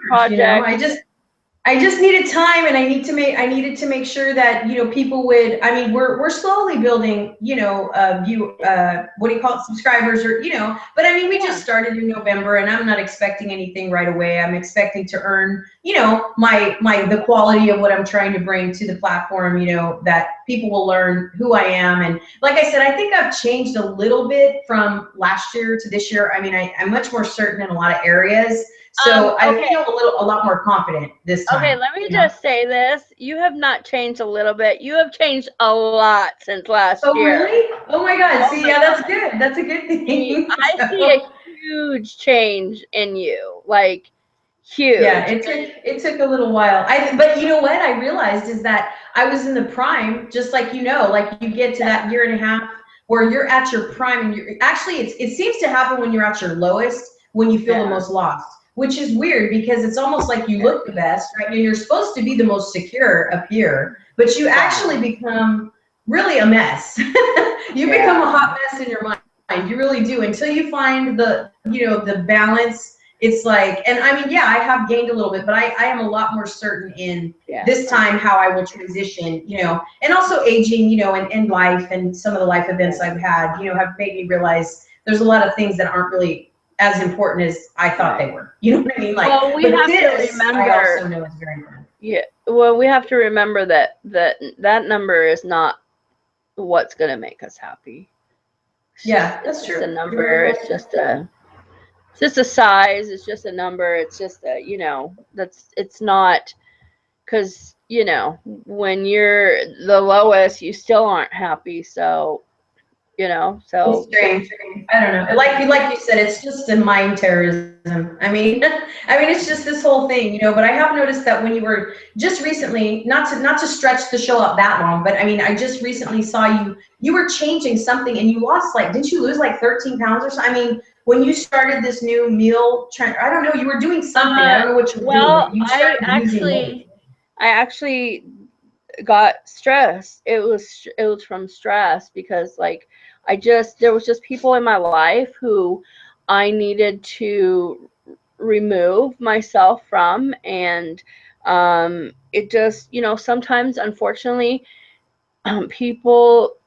project. You know, I just needed time, and I needed to make sure that, you know, people would, I mean, we're slowly building, you know, what do you call it, subscribers, or, you know, but I mean, we just started in November, and I'm not expecting anything right away. I'm expecting to earn, you know, the quality of what I'm trying to bring to the platform, you know, that people will learn who I am. And like I said, I think I've changed a little bit from last year to this year. I mean, I'm much more certain in a lot of areas. So I feel a lot more confident this time. Okay, let me just say this. You have not changed a little bit. You have changed a lot since last year. Oh, really? Oh my God. See, yeah, that's good. That's a good thing. I see a huge change in you. Like, huge. Yeah, it took a little while. But you know what I realized is that I was in the prime, just like, you know, like you get to that year and a half where you're at your prime, and you're actually, it seems to happen when you're at your lowest, when you feel the most lost. Which is weird, because it's almost like you look the best, right? And you're supposed to be the most secure up here, but you actually become really a mess. You become a hot mess in your mind. You really do, until you find the, you know, the balance. It's like, and I mean, yeah, I have gained a little bit, but I am a lot more certain in this time how I will transition, you know, and also aging, you know, and life, and some of the life events I've had, you know, have made me realize there's a lot of things that aren't really as important as I thought they were. You know what I mean? Like, well, we have to remember. I also know is very important. Yeah. Well, we have to remember that that number is not what's going to make us happy. That's true. It's a number. It's just a size. It's just a number. It's just a, you know, it's not, because, you know, when you're the lowest, you still aren't happy. So, you know, so it's strange. I don't know. Like you said, it's just a mind terrorism. I mean, it's just this whole thing, you know. But I have noticed that when you were just recently, not to stretch the show up that long, but I mean, I just recently saw you were changing something, and you lost, like, didn't you lose like 13 pounds or something? I mean, when you started this new meal trend, I don't know, you were doing something. I don't know what you were doing. You started I actually got stressed. It was from stress, because, like, there was just people in my life who I needed to remove myself from. And it just, you know, sometimes, unfortunately, people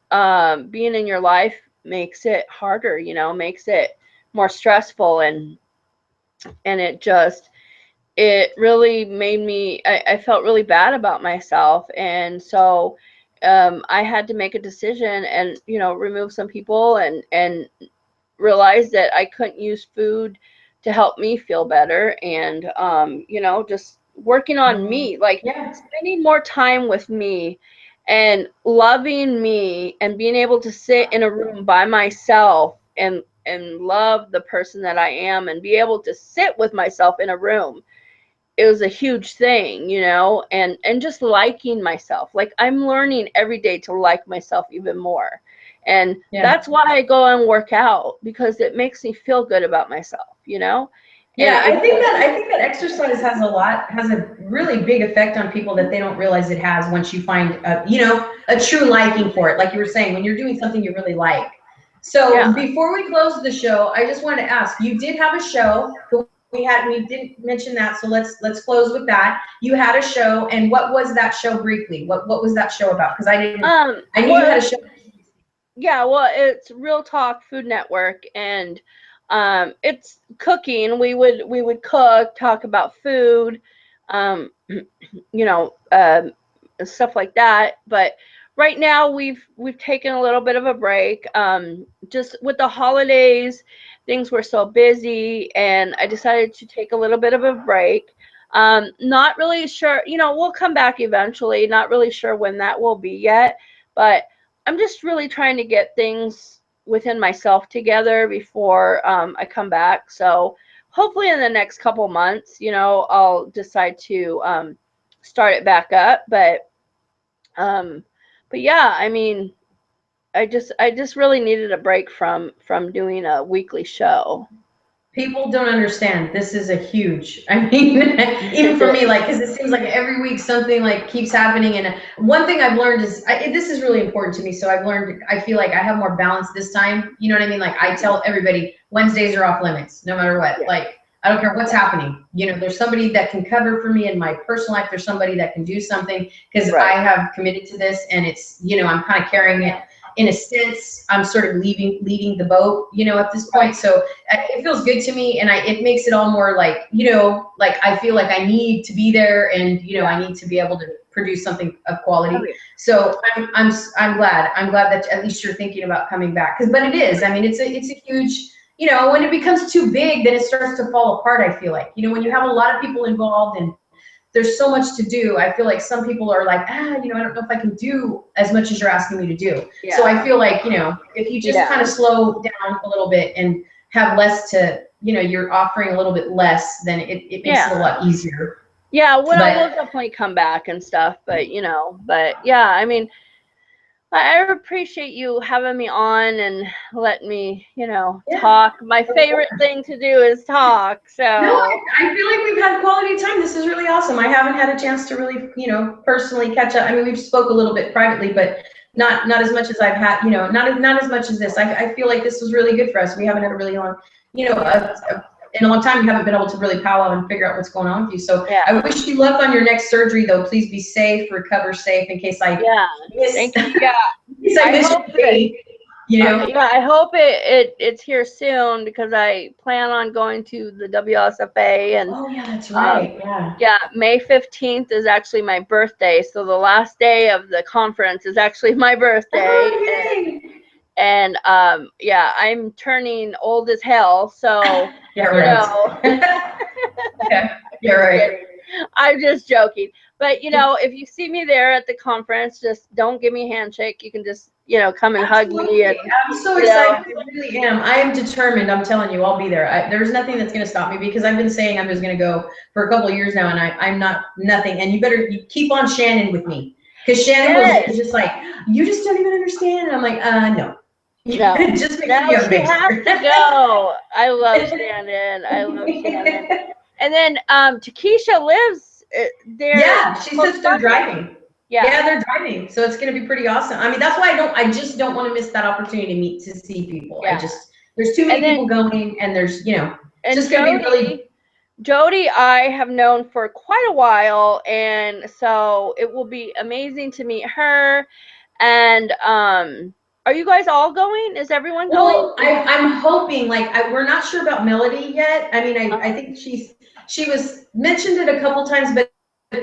being in your life makes it harder, you know, makes it more stressful. And it really made me, I felt really bad about myself. And so I had to make a decision, and, you know, remove some people, and realize that I couldn't use food to help me feel better. And you know, just working on me, like spending more time with me, and loving me, and being able to sit in a room by myself, and love the person that I am, and be able to sit with myself in a room. It was a huge thing, you know. And just liking myself. Like, I'm learning every day to like myself even more. And that's why I go and work out, because it makes me feel good about myself, you know. Yeah, I think that exercise has a really big effect on people that they don't realize it has, once you find you know, a true liking for it. Like you were saying, when you're doing something you really like. So before we close the show, I just wanted to ask, you did have a show. we didn't mention that, so let's close with that. You had a show, and what was that show briefly? What was that show about? Because I didn't. I knew you had a show. Yeah, well, it's Real Talk Food Network, and it's cooking. We would cook, talk about food, you know, stuff like that. But right now we've taken a little bit of a break. Just with the holidays, things were so busy, and I decided to take a little bit of a break. Not really sure, you know, we'll come back eventually. Not really sure when that will be yet, but I'm just really trying to get things within myself together before I come back. So hopefully in the next couple months, you know, I'll decide to start it back up. But yeah, I mean, I just really needed a break from doing a weekly show. People don't understand. This is a huge, I mean, even for me, like, because it seems like every week something like keeps happening. And one thing I've learned is, this is really important to me. So I've learned, I feel like I have more balance this time. You know what I mean? Like, I tell everybody Wednesdays are off limits, no matter what. Like, I don't care what's happening. You know, there's somebody that can cover for me in my personal life. There's somebody that can do something, because I have committed to this, and it's, you know, I'm kind of carrying it. In a sense, I'm sort of leading the boat, you know, at this point. So it feels good to me, and it makes it all more like, you know, like I feel like I need to be there, and, you know, I need to be able to produce something of quality. So I'm glad that at least you're thinking about coming back, but it is, I mean, it's a huge, you know, when it becomes too big, then it starts to fall apart. I feel like, you know, when you have a lot of people involved and there's so much to do, I feel like some people are like, you know, I don't know if I can do as much as you're asking me to do. So I feel like, you know, if you just kind of slow down a little bit and have less to, you know, you're offering a little bit less, then it makes it a lot easier. Yeah, well, we'll definitely come back and stuff, but, you know, yeah, I mean, I appreciate you having me on and letting me, you know, talk. My favorite thing to do is talk. So no, I feel like we've had quality time. This is really awesome. I haven't had a chance to really, you know, personally catch up. I mean, we've spoke a little bit privately, but not as much as I've had, you know, not as much as this. I feel like this was really good for us. We haven't had a really long, you know, in a long time, we haven't been able to really powwow and figure out what's going on with you. So I wish you luck on your next surgery, though. Please be safe, recover safe, in case I thank you. Yeah, I miss you. You know? Yeah, I hope it's here soon, because I plan on going to the WLSFA, and oh yeah, that's right. Yeah, May 15th is actually my birthday, so the last day of the conference is actually my birthday. Oh, and yeah, I'm turning old as hell, so yeah, right. you know. Yeah, you're right. I'm just joking. But, you know, if you see me there at the conference, just don't give me a handshake. You can just, you know, come and hug me. And, I'm so excited. I really am. I am determined. I'm telling you, I'll be there. There's nothing that's going to stop me, because I've been saying I'm just going to go for a couple of years now, and I'm not nothing. And you keep on Shannon with me, because Shannon was just like, you just don't even understand. And I'm like, no. No, just make now you she has to go. I love Shannon. I love Shannon. And then Takesha lives there. Yeah, she says they're driving. Yeah, they're driving. So it's going to be pretty awesome. I mean, that's why I just don't want to miss that opportunity to see people. There's too many people going, and there's, you know, it's just going to be really. Jody, I have known for quite a while, and so it will be amazing to meet her. And are you guys all going? Is everyone going? Well, I'm hoping, like, we're not sure about Melody yet. I mean, I think she was mentioned it a couple times, but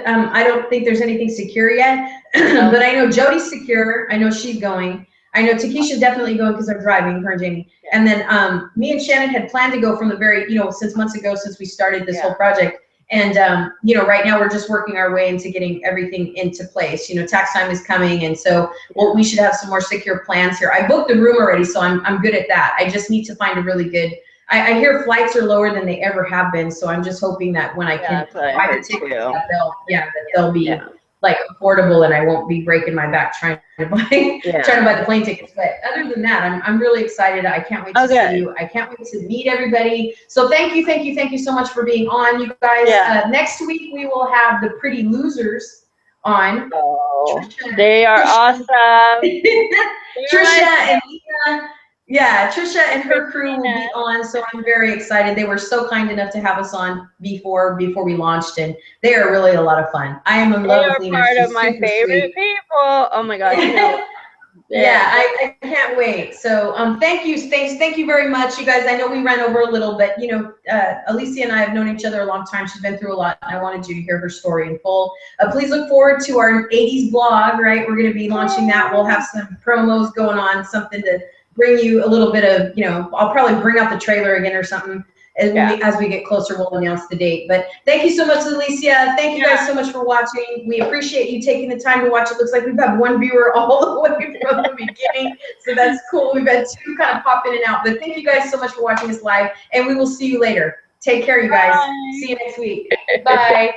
I don't think there's anything secure yet. But I know Jody's secure. I know she's going. I know Takesha's definitely going, because they're driving, her and Jamie. And then me and Shannon had planned to go from the very, you know, since months ago, since we started this whole project. And, you know, right now we're just working our way into getting everything into place. You know, tax time is coming. And so we should have some more secure plans here. I booked the room already, so I'm good at that. I just need to find a really good, I hear flights are lower than they ever have been. So I'm just hoping that when I can buy the tickets, that they'll be like affordable, and I won't be breaking my back trying to buy the plane tickets. But other than that, I'm really excited. I can't wait to see you. I can't wait to meet everybody. So thank you so much for being on, you guys. Next week we will have the Pretty Losers on. Oh, they are awesome. Trisha and Lena. Yeah, Trisha and her crew will be on, so I'm very excited. They were so kind enough to have us on before we launched, and they are really a lot of fun. I am in They love are with Lena. part of She's my super favorite sweet. people. Oh my gosh, no. Yeah, I can't wait. So thank you very much, you guys. I know we ran over a little, but you know, Alicia and I have known each other a long time. She's been through a lot, and I wanted you to hear her story in full. Please look forward to our 80s blog, right? We're going to be launching that. We'll have some promos going on, something to bring you a little bit of, you know, I'll probably bring out the trailer again or something. And as we get closer, we'll announce the date. But thank you so much, Alicia. Thank you guys so much for watching. We appreciate you taking the time to watch. It looks like we've got one viewer all the way from the beginning. So that's cool. We've had two kind of pop in and out. But thank you guys so much for watching us live. And we will see you later. Take care, you guys. Bye. See you next week. Bye.